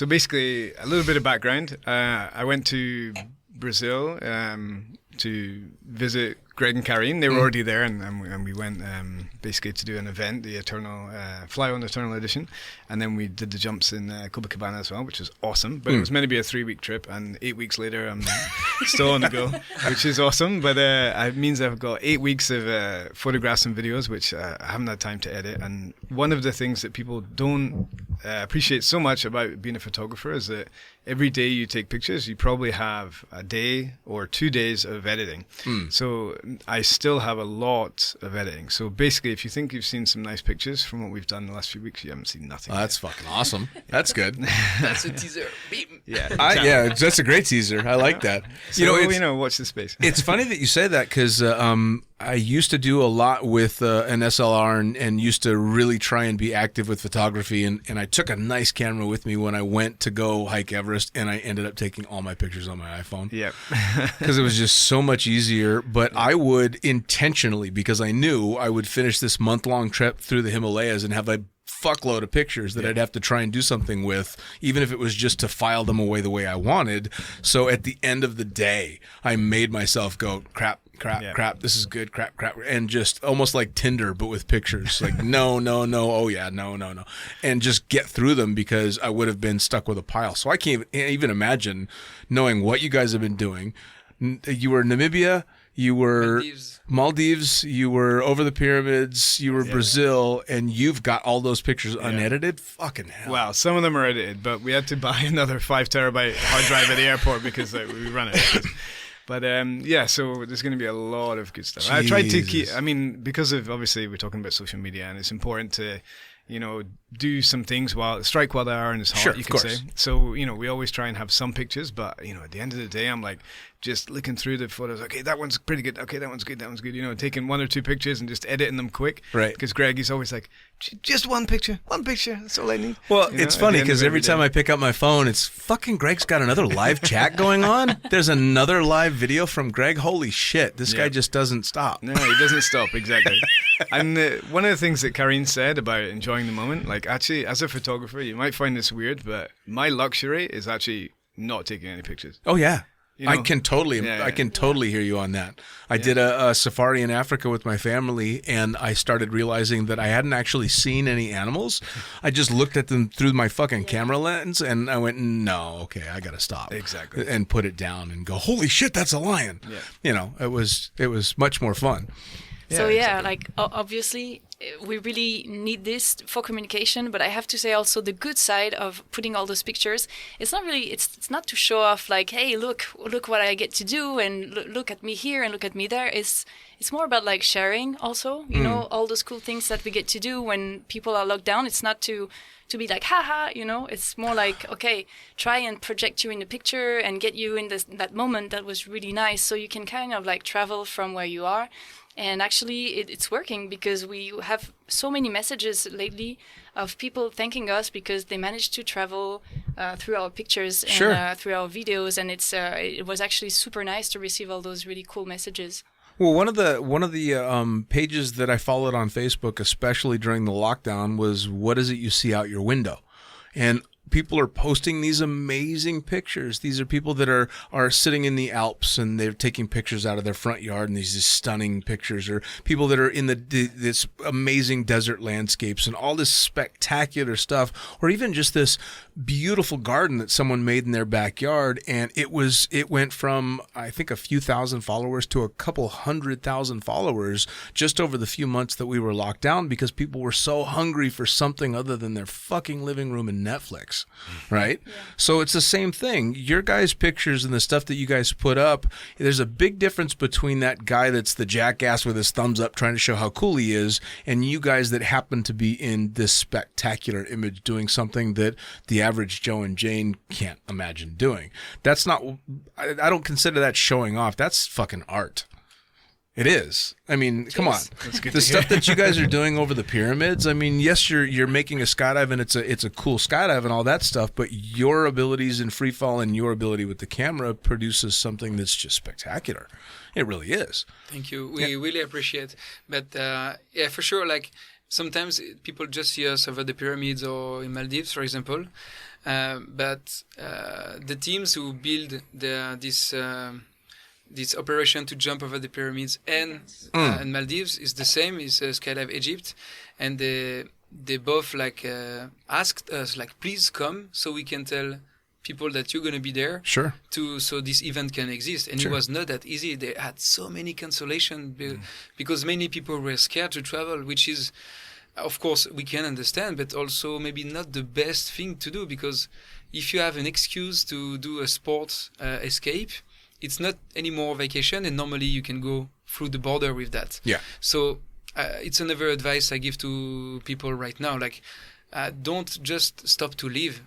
basically a little bit of background. I went to Brazil to visit Greg and Karine. They were already there, and we went basically to do an event, the Eternal Fly on Eternal Edition, and then we did the jumps in Copacabana as well, which was awesome. But it was meant to be a 3-week trip, and 8 weeks later, I'm still on the go, which is awesome. But it means I've got 8 weeks of photographs and videos, which I haven't had time to edit. And one of the things that people don't appreciate so much about being a photographer is that every day you take pictures, you probably have a day or 2 days of editing. So I still have a lot of editing. So basically, if you think you've seen some nice pictures from what we've done in the last few weeks, you haven't seen nothing. That's fucking awesome. That's good. That's a teaser. Beep. Yeah, exactly. Yeah, that's a great teaser. I like that. So, watch the space. It's funny that you say that, because I used to do a lot with an SLR and used to really try and be active with photography. And I took a nice camera with me when I went to go hike Everest, and I ended up taking all my pictures on my iPhone. Yeah. Because it was just so much easier. But I would intentionally, because I knew I would finish this month-long trip through the Himalayas and have a fuckload of pictures that I'd have to try and do something with, even if it was just to file them away the way I wanted. So at the end of the day, I made myself go, crap, this is good, crap, and just almost like Tinder, but with pictures. Like, no, oh yeah, no. And just get through them, because I would have been stuck with a pile. So I can't even imagine knowing what you guys have been doing. You were Namibia, you were Maldives, you were over the pyramids, you were Brazil, and you've got all those pictures unedited? Fucking hell. Well, some of them are edited, but we had to buy another 5 terabyte hard drive at the airport because we run it. But so there's going to be a lot of good stuff. Jesus. I tried to keep, because of, obviously we're talking about social media, and it's important to, do some things strike while the iron is hot, you could say. So, we always try and have some pictures, but, at the end of the day, I'm like, just looking through the photos. Okay, that one's pretty good. Okay, that one's good. Taking 1 or 2 pictures and just editing them quick. Right. Because Greg is always like, just one picture. That's all I need. Well, it's funny because every time I pick up my phone, it's fucking Greg's got another live chat going on. There's another live video from Greg. Holy shit, this guy just doesn't stop. No, he doesn't stop, exactly. And one of the things that Karine said about enjoying the moment, like actually as a photographer, you might find this weird, but my luxury is actually not taking any pictures. Oh, yeah. You know? I can totally hear you on that. I did a safari in Africa with my family, and I started realizing that I hadn't actually seen any animals. I just looked at them through my fucking camera lens, and I went, no, okay, I got to stop. Exactly. And put it down and go, holy shit, that's a lion. Yeah. You know, it was much more fun. So yeah, like obviously we really need this for communication, but I have to say also the good side of putting all those pictures, it's not to show off like, hey, look what I get to do, and look at me here and look at me there. It's more about like sharing also, you know, all those cool things that we get to do when people are locked down. It's not to be like, haha, you know, it's more like, okay, try and project you in the picture and get you in that moment that was really nice, so you can kind of like travel from where you are. And actually, it's working, because we have so many messages lately of people thanking us because they managed to travel through our pictures and through our videos, and it was actually super nice to receive all those really cool messages. Well, one of the pages that I followed on Facebook, especially during the lockdown, was "What is it you see out your window?" And people are posting these amazing pictures. These are people that are sitting in the Alps, and they're taking pictures out of their front yard, and these stunning pictures. Or people that are in this amazing desert landscapes and all this spectacular stuff, or even just this beautiful garden that someone made in their backyard. And it went from, I think, a few thousand followers to a couple 100,000 followers just over the few months that we were locked down, because people were so hungry for something other than their fucking living room and Netflix. Right? Yeah. So it's the same thing. Your guys' pictures and the stuff that you guys put up, there's a big difference between that guy that's the jackass with his thumbs up trying to show how cool he is, and you guys that happen to be in this spectacular image doing something that the average Joe and Jane can't imagine doing. That's not, I don't consider that showing off. That's fucking art. It is. I mean, come on. The stuff that you guys are doing over the pyramids. I mean, yes, you're making a skydive, and it's a cool skydive and all that stuff. But your abilities in free fall and your ability with the camera produces something that's just spectacular. It really is. Thank you. We really appreciate. But yeah, for sure. Like sometimes people just see us over the pyramids or in Maldives, for example. But the teams who build this operation to jump over the pyramids and Maldives is the same. Is Skydive Egypt, and they both like asked us like, please come so we can tell people that you're going to be there. Sure. So this event can exist, and it was not that easy. They had so many cancellations because many people were scared to travel, which is, of course, we can understand, but also maybe not the best thing to do, because if you have an excuse to do a sport escape, it's not anymore vacation, and normally you can go through the border with that. Yeah. So it's another advice I give to people right now. Like, don't just stop to live.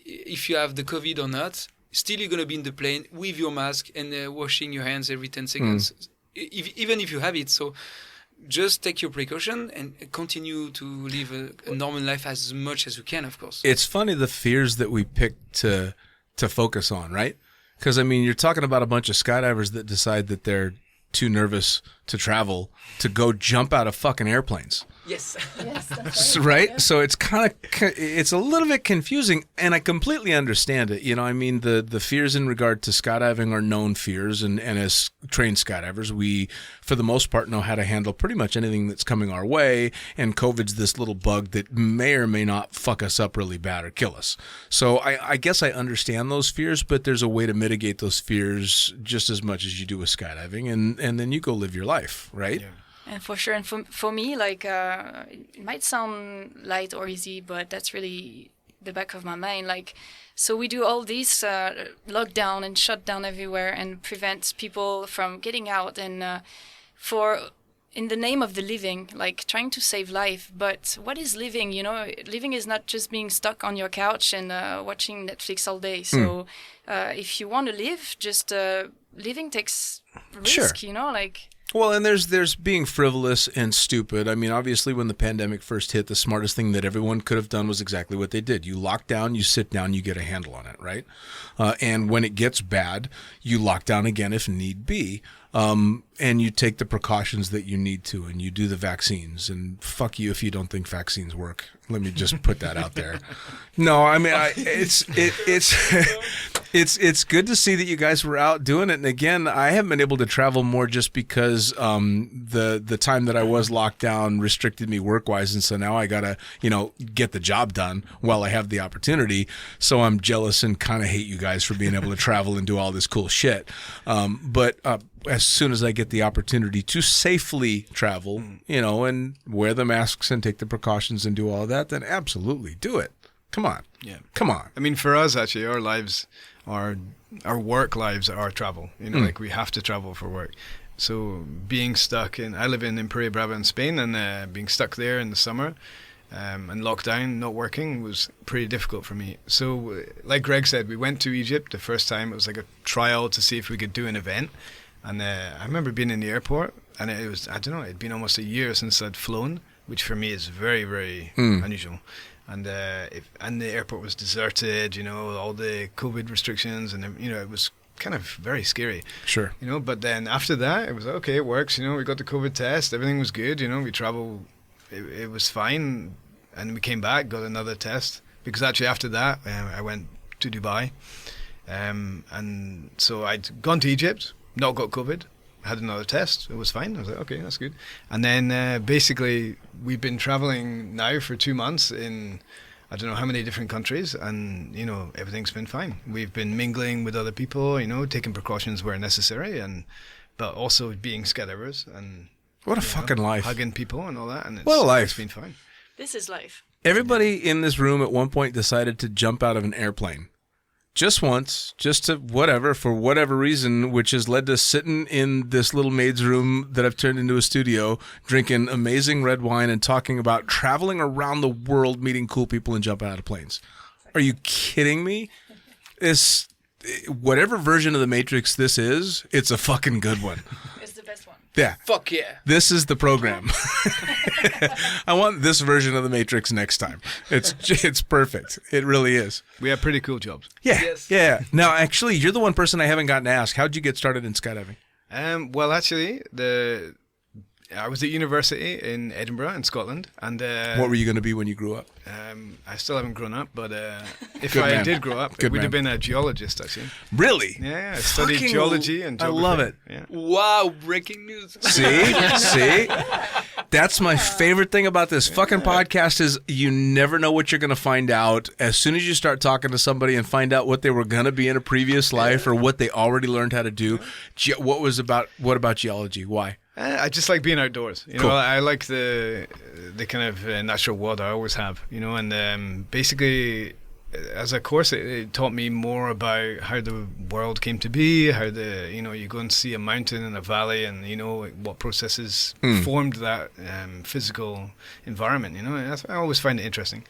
If you have the COVID or not, still you're going to be in the plane with your mask and washing your hands every 10 seconds, even if you have it. So just take your precaution and continue to live a normal life as much as you can, of course. It's funny the fears that we pick to focus on, right? Because, I mean, you're talking about a bunch of skydivers that decide that they're too nervous to travel to go jump out of fucking airplanes. Yes. Yes, that's right. Yeah. So it's it's a little bit confusing, and I completely understand it. You know, I mean, the fears in regard to skydiving are known fears, and as trained skydivers, we, for the most part, know how to handle pretty much anything that's coming our way, and COVID's this little bug that may or may not fuck us up really bad or kill us. So I guess I understand those fears, but there's a way to mitigate those fears just as much as you do with skydiving, and then you go live your life, right? Yeah. And for sure, and for me, like, it might sound light or easy, but that's really the back of my mind. Like, so we do all these lockdown and shut down everywhere and prevent people from getting out, and in the name of the living, like trying to save life. But what is living? You know, living is not just being stuck on your couch and watching Netflix all day. So if you want to live, just living takes risk, you know, like... Well, and there's being frivolous and stupid. I mean, obviously, when the pandemic first hit, the smartest thing that everyone could have done was exactly what they did. You lock down, you sit down, you get a handle on it, right? And when it gets bad, you lock down again if need be. and you take the precautions that you need to, and you do the vaccines, and fuck you if you don't think vaccines work. Let me just put that out there. No, I mean, it's good to see that you guys were out doing it. And again, I haven't been able to travel more just because the time that I was locked down restricted me work-wise, and so now I gotta get the job done while I have the opportunity. So I'm jealous and kind of hate you guys for being able to travel and do all this cool shit. But as soon as I get the opportunity to safely travel, and wear the masks and take the precautions and do all of that, then absolutely do it. Come on. Yeah. Come on. I mean, for us, actually, our lives, our work lives are travel. Like we have to travel for work. So being stuck I live in Imperial Brava in Spain, and being stuck there in the summer and locked down, not working, was pretty difficult for me. So like Greg said, we went to Egypt the first time. It was like a trial to see if we could do an event. And I remember being in the airport, and it was, I don't know, it'd been almost a year since I'd flown, which for me is very, very unusual. And and the airport was deserted, all the COVID restrictions, and it was kind of very scary. Sure. But then after that, it was okay, it works. We got the COVID test, everything was good. We traveled, it was fine, and we came back, got another test, because actually after that, I went to Dubai, and so I'd gone to Egypt, not got COVID. Had another test. It was fine. I was like, okay, that's good. And then basically we've been traveling now for 2 months in I don't know how many different countries, and everything's been fine. We've been mingling with other people, taking precautions where necessary, but also being skydivers and what a fucking life, hugging people and all that. And what a life. It's been fine. This is life. Everybody in this room at one point decided to jump out of an airplane. Just once, just to for whatever reason, which has led to sitting in this little maid's room that I've turned into a studio, drinking amazing red wine and talking about traveling around the world, meeting cool people, and jumping out of planes. Are you kidding me? Whatever version of the Matrix this is, it's a fucking good one. It's the best one. Yeah. Fuck yeah. This is the program. I want this version of the Matrix next time. It's perfect. It really is. We have pretty cool jobs. Yeah. Yes. Yeah. Now, actually, you're the one person I haven't gotten to ask. How'd you get started in skydiving? Well, actually, I was at university in Edinburgh in Scotland, and What were you going to be when you grew up? I still haven't grown up, but if Good I man. did grow up, Good it would have man. been a geologist, actually. Really? Yeah, I studied Fucking geology and I geography. love it. Yeah. Wow, breaking news. See? That's my favorite thing about this fucking podcast is you never know what you're going to find out. As soon as you start talking to somebody and find out what they were going to be in a previous life or what they already learned how to do. What about geology? Why? I just like being outdoors. Cool. I like the kind of natural world I always have. And basically, as a course, it taught me more about how the world came to be, how you go and see a mountain and a valley, and what processes formed that physical environment. I always find it interesting,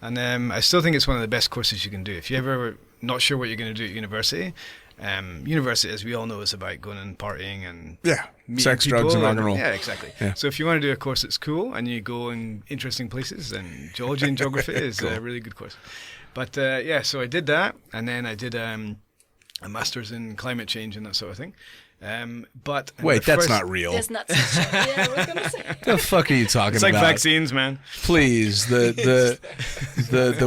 and I still think it's one of the best courses you can do if you ever not sure what you're going to do at university. University, as we all know, is about going and partying and meeting sex, people drugs, and rock and roll. Yeah, exactly. Yeah. So if you want to do a course that's cool and you go in interesting places, then geology and geography is a really good course. But so I did that, and then I did a master's in climate change and that sort of thing. But Wait, that's not real. There's not such. Yeah, we're gonna say. What the fuck are you talking it's about? like vaccines, man. Please, the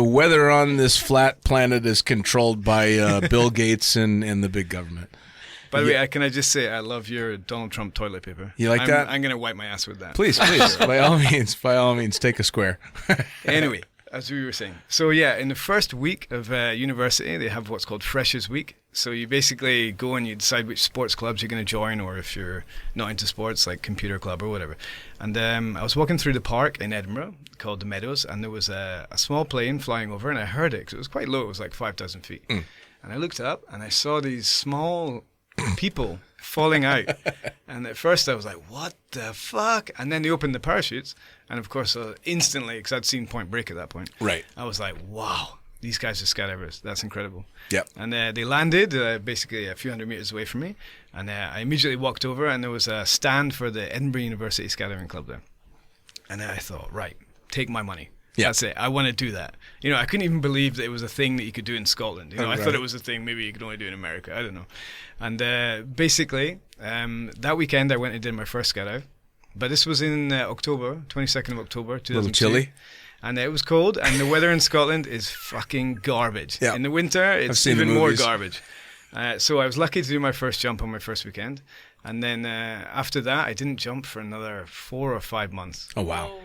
weather on this flat planet is controlled by Bill Gates and the big government. By the way, can I just say I love your Donald Trump toilet paper. You like that? I'm going to wipe my ass with that. Please, by all means, take a square. Anyway, as we were saying. So yeah, in the first week of university, they have what's called Freshers Week. So you basically go and you decide which sports clubs you're going to join, or if you're not into sports, like computer club or whatever. And I was walking through the park in Edinburgh called the Meadows, and there was a small plane flying over, and I heard it because it was quite low. It was like 5,000 feet. And I looked up, and I saw these small people falling out. And at first I was like, what the fuck? And then they opened the parachutes, and of course instantly, because I'd seen Point Break at that point, Right. I was like, wow, these guys are skydivers. That's incredible. Yep. And they landed basically a few hundred meters away from me, and I immediately walked over, and there was a stand for the Edinburgh University Skydiving Club there. And then I thought, right, take my money. Yeah. That's it. I want to do that. I couldn't even believe that it was a thing that you could do in Scotland. I thought it was a thing maybe you could only do in America. I don't know. And basically, that weekend I went and did my first skydive. But this was in October, 22nd of October, 2002. A little chilly. And it was cold, and the weather in Scotland is fucking garbage. Yeah. In the winter, it's seen the even more movies. garbage. So I was lucky to do my first jump on my first weekend. And then after that, I didn't jump for another 4 or 5 months. Oh, wow.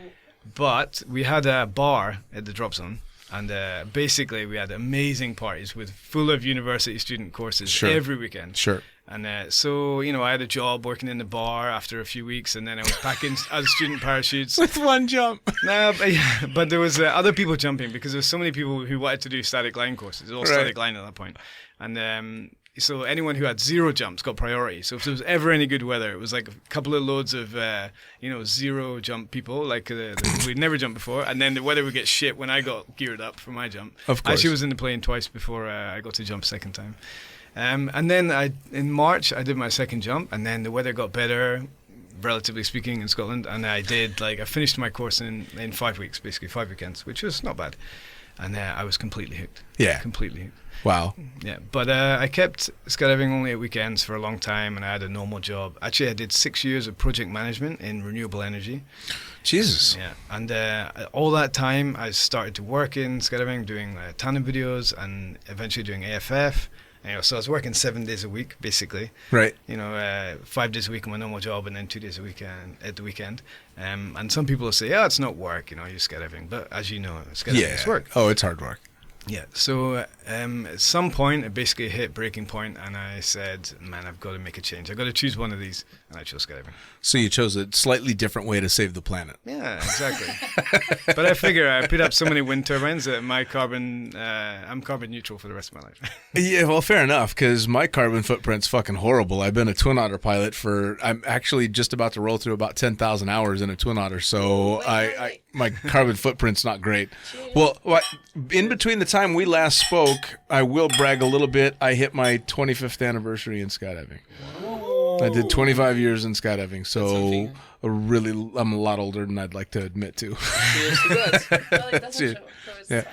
But we had a bar at the drop zone. And basically, we had amazing parties with full of university student courses every weekend. Sure. And so, I had a job working in the bar after a few weeks, and then I was packing other student parachutes. With one jump. No, but there was other people jumping because there was so many people who wanted to do static line courses. It was all static line at that point. And so anyone who had 0 jumps got priority. So if there was ever any good weather, it was like a couple of loads of, 0 jump people, like we'd never jumped before. And then the weather would get shit when I got geared up for my jump. Of course. I actually was in the plane twice before I got to jump second time. And then in March, I did my second jump, and then the weather got better, relatively speaking, in Scotland. And I finished my course in 5 weeks, basically 5 weekends, which was not bad. And I was completely hooked. Yeah. Completely hooked. Wow. Yeah, but I kept skydiving only at weekends for a long time, and I had a normal job. Actually, I did 6 years of project management in renewable energy. Jesus. Yeah, and all that time, I started to work in skydiving, doing tandem videos, and eventually doing AFF. So I was working 7 days a week, basically. Right. 5 days a week on my normal job, and then 2 days a week at the weekend. And some people will say, it's not work, you're skydiving. But as you know, skydiving is work. Oh, it's hard work. Yeah, so at some point, I basically hit breaking point, and I said, man, I've got to make a change. I've got to choose one of these, and I chose skydiving. So you chose a slightly different way to save the planet. Yeah, exactly. But I figure I put up so many wind turbines that I'm carbon neutral for the rest of my life. Yeah, well, fair enough, because my carbon footprint's fucking horrible. I've been a Twin Otter pilot I'm actually just about to roll through about 10,000 hours in a Twin Otter, so my carbon footprint's not great. Well, in between the time we last spoke, I will brag a little bit. I hit my 25th anniversary in skydiving. Whoa. I did 25 years in skydiving, so I'm a lot older than I'd like to admit to. Yeah.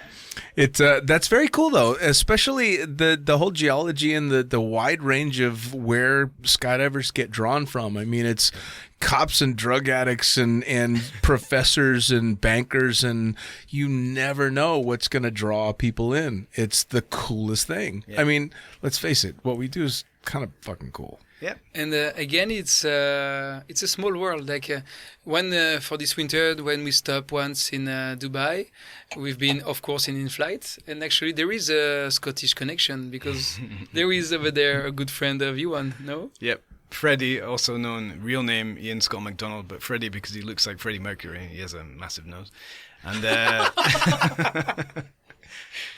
That's very cool though, especially the whole geology and the wide range of where skydivers get drawn from. I mean, it's cops and drug addicts and professors and bankers, and you never know what's going to draw people in. It's the coolest thing. Yeah. I mean, let's face it, what we do is kind of fucking cool. Yeah. And again, it's a small world. Like when for this winter, when we stop once in Dubai, we've been, of course, in flight. And actually, there is a Scottish connection because there is over there a good friend of Yuan, no? Yep. Freddie, also known, real name Ian Scott MacDonald, but Freddie because he looks like Freddie Mercury. He has a massive nose. And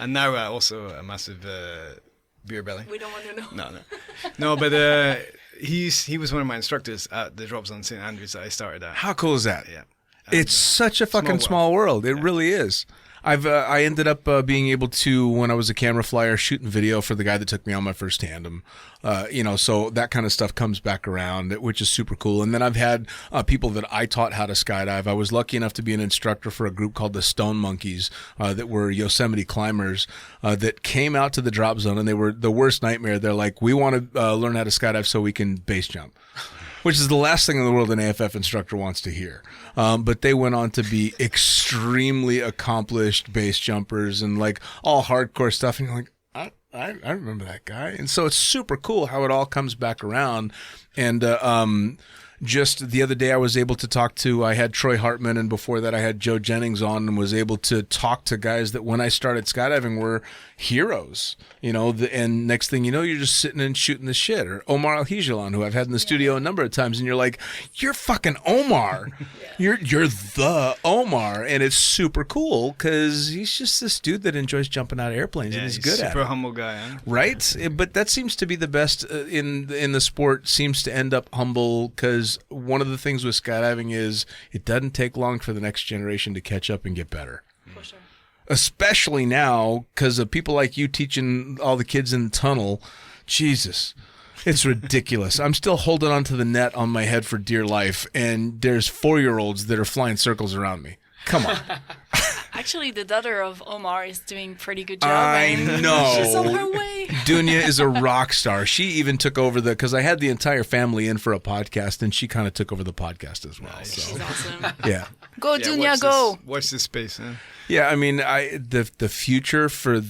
and now also a massive beer belly. We don't want to know. No, but he was one of my instructors at the drop zone St. Andrews that I started at. How cool is that? Yeah. It's such a fucking small world. It really is. I ended up being able to, when I was a camera flyer, shooting video for the guy that took me on my first tandem. So that kind of stuff comes back around, which is super cool. And then I've had people that I taught how to skydive. I was lucky enough to be an instructor for a group called the Stone Monkeys that were Yosemite climbers that came out to the drop zone, and they were the worst nightmare. They're like, we want to learn how to skydive so we can base jump. Which is the last thing in the world an AFF instructor wants to hear. But they went on to be extremely accomplished base jumpers and like all hardcore stuff. And you're like, I remember that guy. And so it's super cool how it all comes back around. And just the other day I was able to I had Troy Hartman, and before that I had Joe Jennings on, and was able to talk to guys that when I started skydiving were heroes, and next thing you know, you're just sitting and shooting the shit. Or Omar Al-Hijalan, who I've had in the studio a number of times, and you're like, you're fucking Omar. You're the Omar. And it's super cool because he's just this dude that enjoys jumping out of airplanes, and he's good at it. Super humble guy, huh? Right? But that seems to be the best in the sport, seems to end up humble, because one of the things with skydiving is it doesn't take long for the next generation to catch up and get better. For sure. Especially now, because of people like you teaching all the kids in the tunnel. Jesus, it's ridiculous. I'm still holding onto the net on my head for dear life, and there's 4-year-olds that are flying circles around me. Come on. I Actually, the daughter of Omar is doing pretty good job. I know. She's on her way. Dunya is a rock star. She even took over because I had the entire family in for a podcast, and she kind of took over the podcast as well. So. She's awesome. Yeah. Go, Dunya, go. Watch this space. Huh? Yeah, I mean, the future for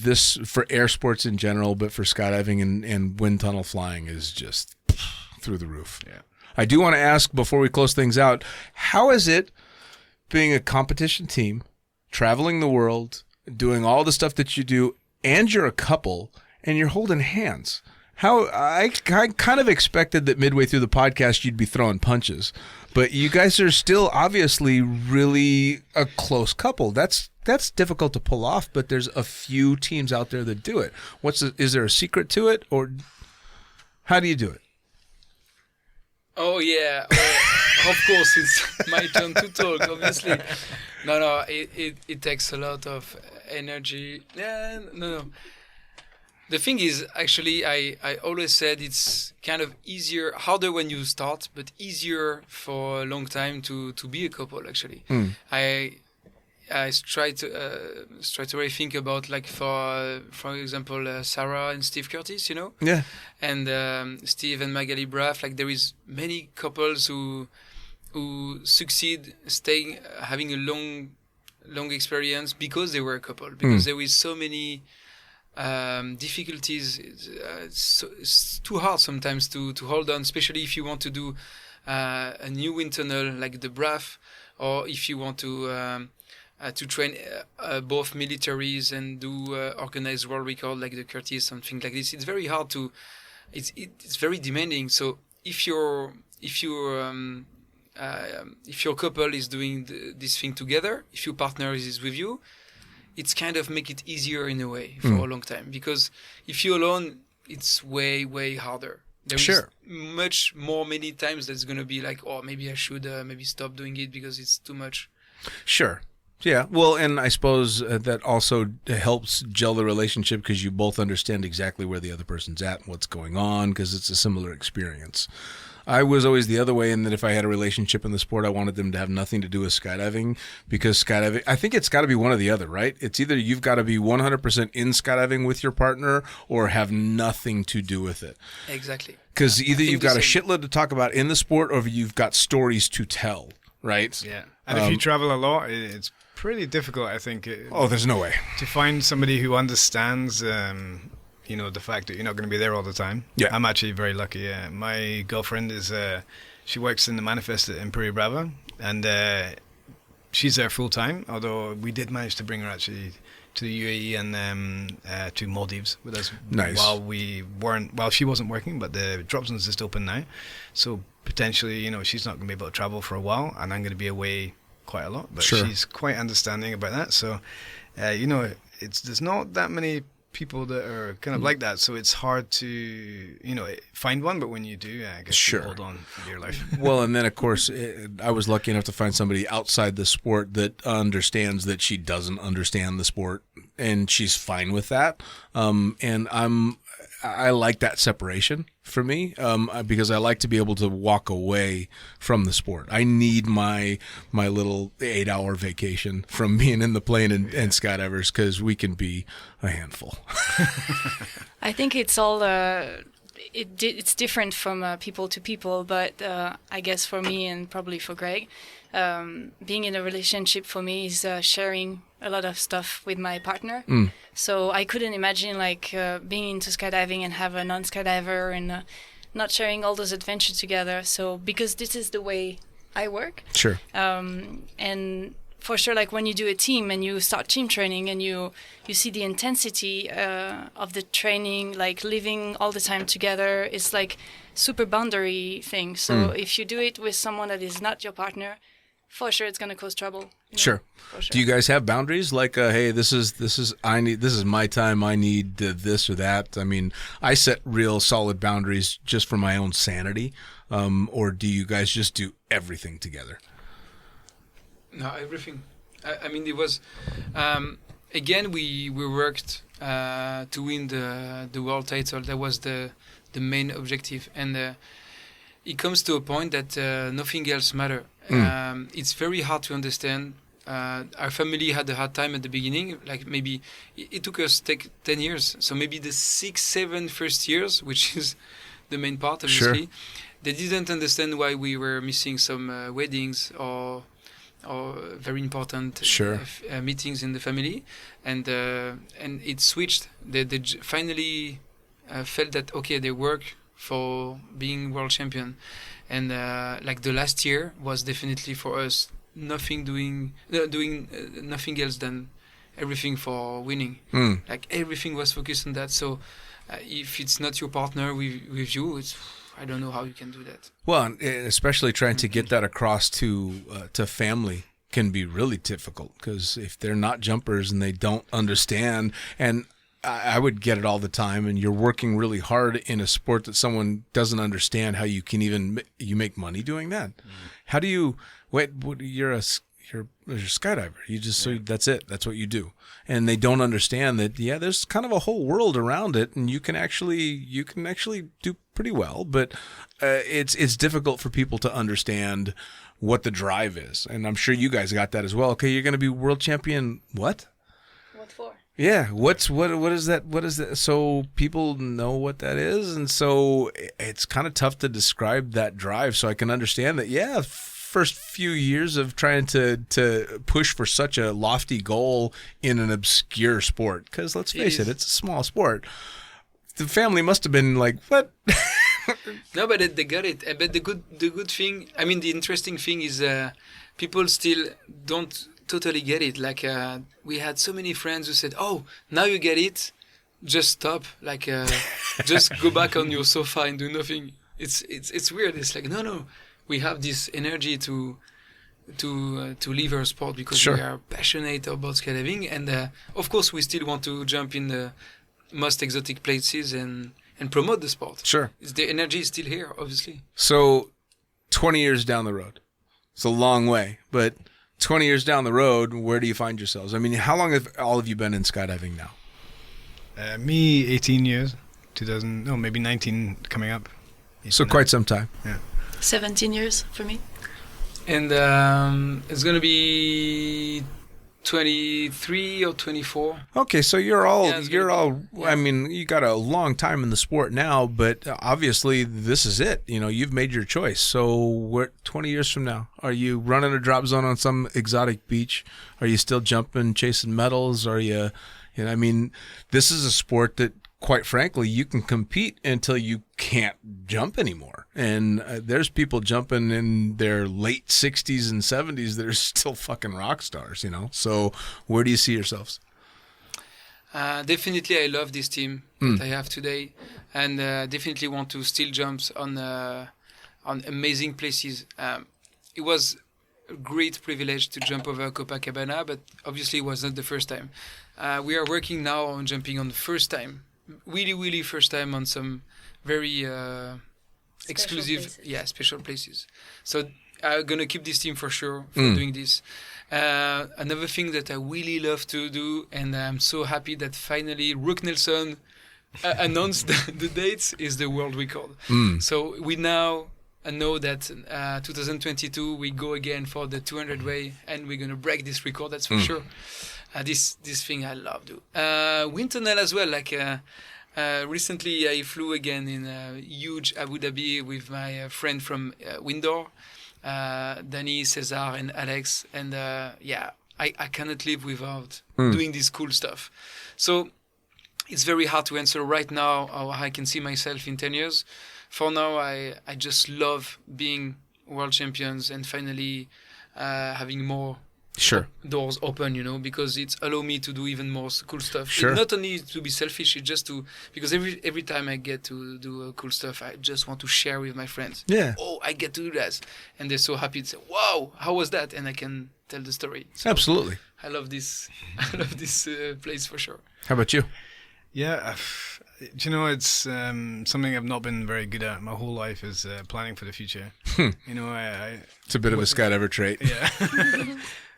air sports in general, but for skydiving and wind tunnel flying is just through the roof. Yeah. I do want to ask before we close things out, how is it being a competition team, traveling the world, doing all the stuff that you do, and you're a couple, and you're holding hands? How I kind of expected that midway through the podcast you'd be throwing punches, but you guys are still obviously really a close couple. That's difficult to pull off, but there's a few teams out there that do it. Is there a secret to it, or how do you do it? Oh yeah, of course it's my turn to talk. Obviously, no, it takes a lot of energy. Yeah, no. The thing is, actually, I always said it's kind of harder when you start, but easier for a long time to be a couple. Actually, I try to think about, like, for example, Sarah and Steve Curtis, Yeah. and Steve and Magali Braff. Like, there is many couples who succeed having a long experience because they were a couple, because there is so many difficulties. It's too hard sometimes to hold on, especially if you want to do a new wind tunnel like the Braff, or if you want to train both militaries and do organized world record like the Curtis, something like this. It's very hard to. It's very demanding. So if your couple is doing this thing together, if your partner is with you, it's kind of make it easier in a way for a long time. Because if you're alone, it's way harder. There is many times that's gonna be like, oh, maybe I should maybe stop doing it because it's too much. Sure. Yeah. Well, and I suppose that also helps gel the relationship because you both understand exactly where the other person's at and what's going on, because it's a similar experience. I was always the other way in that if I had a relationship in the sport, I wanted them to have nothing to do with skydiving, because skydiving, I think it's got to be one or the other, right? It's either you've got to be 100% in skydiving with your partner or have nothing to do with it. Exactly. Because either you've got a shitload to talk about in the sport or you've got stories to tell, right? Yeah. And if you travel a lot, it's pretty difficult, I think. There's no way. To find somebody who understands, the fact that you're not going to be there all the time. Yeah. I'm actually very lucky. My girlfriend she works in the Manifest in Imperial Brava, and she's there full time, although we did manage to bring her actually to the UAE and to Maldives with us. Nice. While she wasn't working, but the drop zones is just open now. So potentially, she's not going to be able to travel for a while, and I'm going to be away quite a lot, but she's quite understanding about that. So, there's not that many people that are kind of like that, so it's hard to find one, but when you do, I guess you hold on for dear life. Well, and then of course I was lucky enough to find somebody outside the sport that understands that she doesn't understand the sport, and she's fine with that, and I like that separation for me, because I like to be able to walk away from the sport. I need my little 8-hour vacation from being in the plane and skydivers, because we can be a handful. I think it's all it's different from people to people, but I guess for me and probably for Greg, being in a relationship for me is sharing a lot of stuff with my partner. So I couldn't imagine being into skydiving and have a non-skydiver and not sharing all those adventures together. So because this is the way I work. Sure. And for sure, when you do a team and you start team training and you see the intensity of the training, living all the time together, it's super boundary thing. So if you do it with someone that is not your partner, for sure it's going to cause trouble. Sure. For sure. Do you guys have boundaries? Hey, this is my time. I need this or that. I mean, I set real solid boundaries just for my own sanity. Or do you guys just do everything together? No, everything. I mean, it was again we worked to win the world title. That was the main objective, and it comes to a point that nothing else matters. It's very hard to understand our family had a hard time at the beginning. Like maybe it took us 10 years. So maybe the 6, 7 first years, which is the main part, obviously. Sure. They didn't understand why we were missing some weddings or very important Sure. meetings in the family, and it switched. They finally felt that okay, they work for being world champion, and like the last year was definitely for us doing nothing else than everything for winning. Like everything was focused on that. So if it's not your partner with you, it's I don't know how you can do that. Well, and especially trying to get that across to family can be really difficult, because if they're not jumpers and they don't understand, and I would get it all the time, and you're working really hard in a sport that someone doesn't understand how you can you make money doing that. How do you you're a skydiver. You just so that's it. That's what you do. And they don't understand that. Yeah, there's kind of a whole world around it, and you can actually do pretty well. But it's difficult for people to understand what the drive is. And I'm sure you guys got that as well. Okay, you're going to be world champion. What? What for? Yeah. What is that? What is that? So people know what that is, and so it's kind of tough to describe that drive. So I can understand that. Yeah. First few years of trying to push for such a lofty goal in an obscure sport, because let's face it, it's a small sport. The family must have been like, what? No, but they got it. But the good thing, I mean, the interesting thing is people still don't totally get it. Like we had so many friends who said, "Oh, now you get it. Just stop. Like just go back on your sofa and do nothing." It's weird. It's like no. We have this energy to leave our sport because we are passionate about skydiving, and of course we still want to jump in the most exotic places and promote the sport. Sure, the energy is still here, obviously. So, 20 years down the road, it's a long way, but 20 years down the road, where do you find yourselves? I mean, how long have all of you been in skydiving now? Me, 18 years, maybe 19 coming up. So quite some time. Yeah. 17 years for me. And it's going to be 23 or 24. Okay, so I mean, you got a long time in the sport now, but obviously this is it. You know, you've made your choice. So 20 years from now, are you running a drop zone on some exotic beach? Are you still jumping, chasing medals? Are you know, I mean, this is a sport that, quite frankly, you can compete until you can't jump anymore. And there's people jumping in their late 60s and 70s that are still fucking rock stars, you know? So where do you see yourselves? Definitely, I love this team that I have today, and definitely want to still jump on amazing places. It was a great privilege to jump over Copacabana, but obviously it was not the first time. We are working now on jumping on the first time. Really first time on some very exclusive, special places. So I'm gonna keep this team for sure for doing this. Another thing that I really love to do, and I'm so happy that finally Rook Nelson announced the dates, is the world record. So we now know that 2022 we go again for the 200 way, and we're gonna break this record. That's for sure. This thing I love do. Wind tunnel as well. Like recently, I flew again in a huge Abu Dhabi with my friend from Windor, Danny, Cesar, and Alex. And I cannot live without doing this cool stuff. So it's very hard to answer right now how I can see myself in 10 years. For now, I just love being world champions and finally having more doors open, you know, because it's allow me to do even more cool stuff. Sure. Not only to be selfish, it's just because every time I get to do cool stuff, I just want to share with my friends. Yeah. Oh, I get to do that, and they're so happy to say, "Wow, how was that?" And I can tell the story. So absolutely. I love this. I love this place for sure. How about you? Yeah. Do you know, it's something I've not been very good at my whole life is planning for the future. You know, it's a bit of a skydiver trait. Yeah.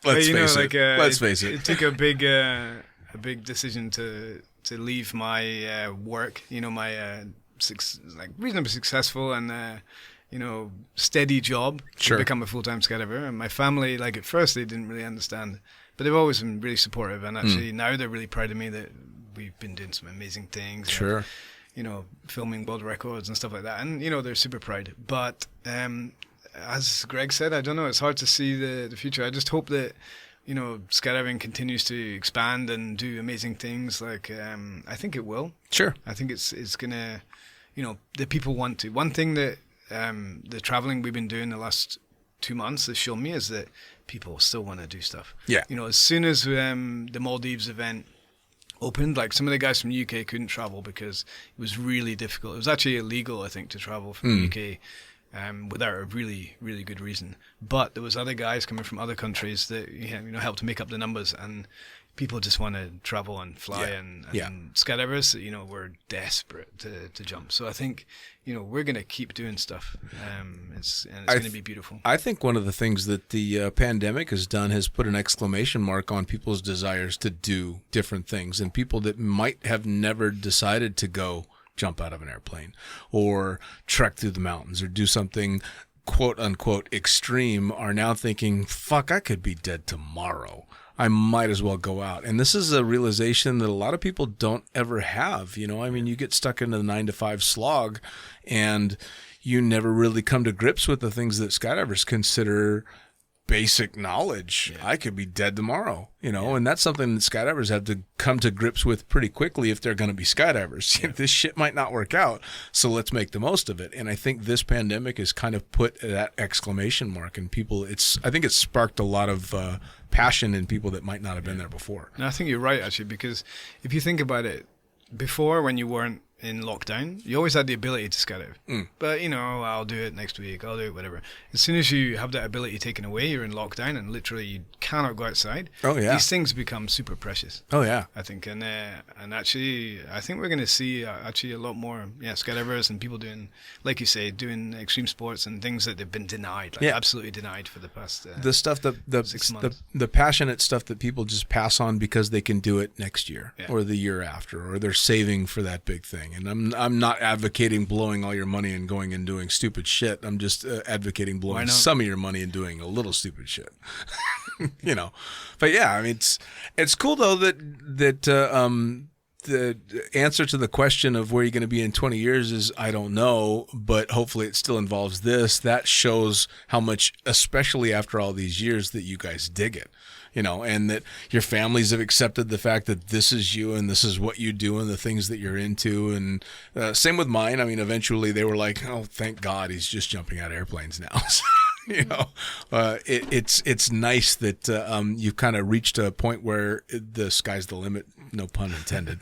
Let's face it. It took a big decision to leave my work. You know, my reasonably successful and steady job Sure. to become a full-time skydiver. And my family, like at first, they didn't really understand, but they've always been really supportive. And actually now they're really proud of me that we've been doing some amazing things. Sure. Like, filming world records and stuff like that. And, they're super proud. But as Greg said, I don't know, it's hard to see the future. I just hope that, skydiving continues to expand and do amazing things. Like, I think it will. Sure. I think it's going to, the people want to. One thing that the traveling we've been doing the last 2 months has shown me is that people still want to do stuff. Yeah. As soon as the Maldives event opened, like some of the guys from the UK couldn't travel because it was really difficult. It was actually illegal, I think, to travel from the UK without a really, really good reason. But there was other guys coming from other countries that helped to make up the numbers, and people just want to travel and fly, and skydivers, we're desperate to jump. So I think, we're going to keep doing stuff. It's going to be beautiful. I think one of the things that the pandemic has done has put an exclamation mark on people's desires to do different things, and people that might have never decided to go jump out of an airplane or trek through the mountains or do something quote unquote extreme are now thinking, fuck, I could be dead tomorrow. I might as well go out. And this is a realization that a lot of people don't ever have. You get stuck into the 9-to-5 slog and you never really come to grips with the things that skydivers consider basic knowledge. Yeah. I could be dead tomorrow, and that's something that skydivers have to come to grips with pretty quickly if they're going to be skydivers. Yeah. This shit might not work out, so let's make the most of it. And I think this pandemic has kind of put that exclamation mark in people. I think it's sparked a lot of passion in people that might not have been there before. And I think you're right, actually, because if you think about it, before, when you weren't in lockdown, you always had the ability to skydive. But, I'll do it next week, I'll do it, whatever. As soon as you have that ability taken away, you're in lockdown and literally you cannot go outside. Oh, yeah. These things become super precious. Oh, yeah. I think. And actually, I think we're going to see actually a lot more skydivers and people doing, like you say, doing extreme sports and things that they've been denied, absolutely denied for the past the stuff that 6 months. The passionate stuff that people just pass on because they can do it next year or the year after, or they're saving for that big thing. And I'm not advocating blowing all your money and going and doing stupid shit. I'm just advocating blowing some of your money and doing a little stupid shit. But yeah, I mean, it's cool though that the answer to the question of where you're going to be in 20 years is I don't know, but hopefully it still involves this. That shows how much, especially after all these years, that you guys dig it. And that your families have accepted the fact that this is you and this is what you do and the things that you're into. And same with mine. I mean, eventually they were like, oh, thank God he's just jumping out of airplanes now. It's nice that you've kind of reached a point where the sky's the limit, no pun intended.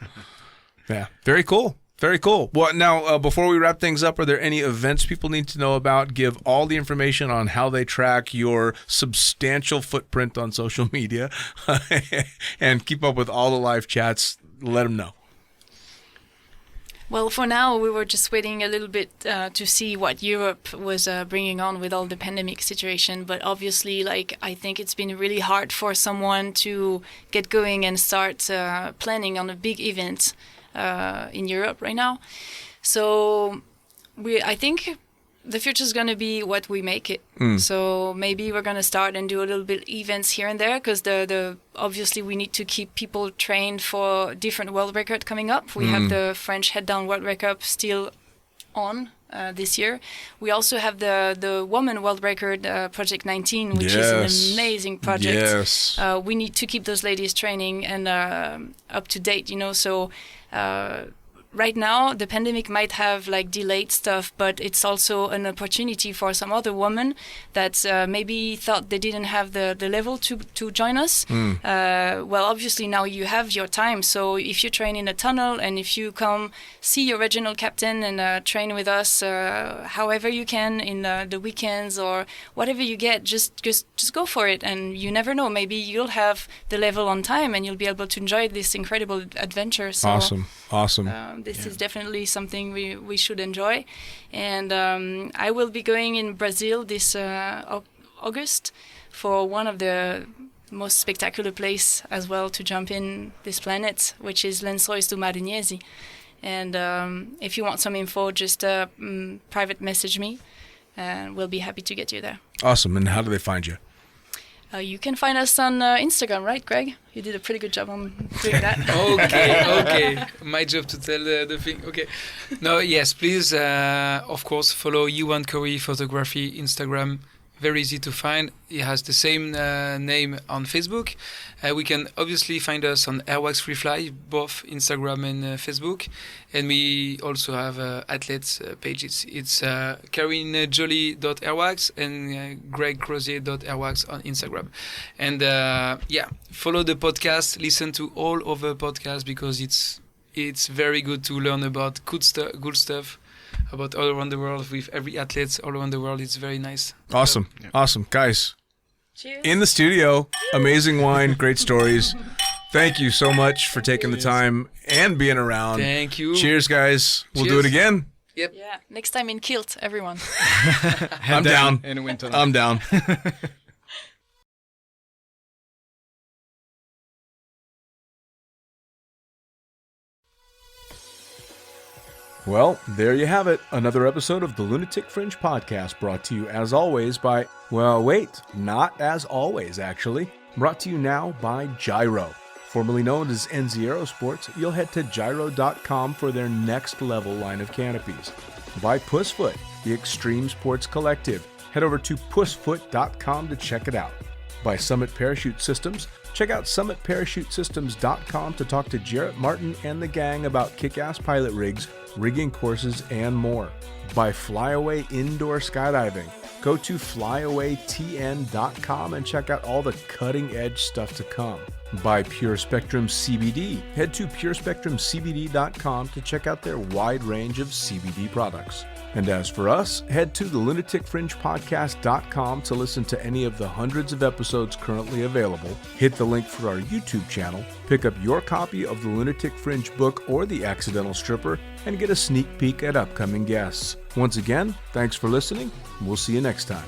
Yeah, very cool. Very cool. Well, now, before we wrap things up, are there any events people need to know about? Give all the information on how they track your substantial footprint on social media and keep up with all the live chats. Let them know. Well, for now, we were just waiting a little bit to see what Europe was bringing on with all the pandemic situation. But obviously, I think it's been really hard for someone to get going and start planning on a big event in Europe right now. So I think the future is going to be what we make it. So maybe we're going to start and do a little bit events here and there, because obviously we need to keep people trained for different world record coming up. We have the French head down world record still on this year. We also have the woman world record project 19, which is an amazing project. Yes. We need to keep those ladies training and up to date, so right now the pandemic might have delayed stuff, but it's also an opportunity for some other women that maybe thought they didn't have the level to join us. Well, obviously now you have your time, so if you train in a tunnel and if you come see your regional captain and train with us however you can in the weekends or whatever you get, just go for it, and you never know, maybe you'll have the level on time and you'll be able to enjoy this incredible adventure. So, awesome. This is definitely something we should enjoy. And I will be going in Brazil this August for one of the most spectacular place as well to jump in this planet, which is Lençóis do Maranhão. And if you want some info, just private message me. and we'll be happy to get you there. Awesome. And how do they find you? You can find us on Instagram, right, Greg? You did a pretty good job on doing that. Okay. My job to tell the thing. Okay. No, yes, please, of course, follow Yuan Curry Photography Instagram. Very easy to find. It has the same name on Facebook. We can obviously find us on Airwax Free Fly, both Instagram and Facebook. And we also have athletes pages. It's karinjolly.airwax and gregcrosier.airwax on Instagram. And follow the podcast. Listen to all other podcasts because it's very good to learn about good stuff. About all around the world with every athlete all around the world. It's very nice. Awesome. Awesome. Guys, Cheers. in the studio, amazing wine, great stories. Thank you so much for taking the time and being around. Thank you. Cheers, guys. We'll do it Cheers. again. Yep. Yeah, next time in kilt, everyone. I'm down. In a winter. I'm down. Well, there you have it. Another episode of the Lunatic Fringe podcast brought to you as always by, well, wait, not as always, actually. Brought to you now by Gyro. Formerly known as NZ Aerosports, you'll head to gyro.com for their next level line of canopies. By Pussfoot, the Extreme Sports Collective. Head over to pussfoot.com to check it out. By Summit Parachute Systems, check out summitparachutesystems.com to talk to Jarrett Martin and the gang about kick-ass pilot rigs, rigging courses, and more. By Flyaway Indoor Skydiving, go to flyawaytn.com and check out all the cutting-edge stuff to come. By Pure Spectrum CBD, head to purespectrumcbd.com to check out their wide range of CBD products. And as for us, head to the lunaticfringepodcast.com to listen to any of the hundreds of episodes currently available, hit the link for our YouTube channel, pick up your copy of the Lunatic Fringe book or The Accidental Stripper, and get a sneak peek at upcoming guests. Once again, thanks for listening. We'll see you next time.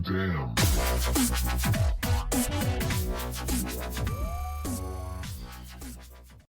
Damn.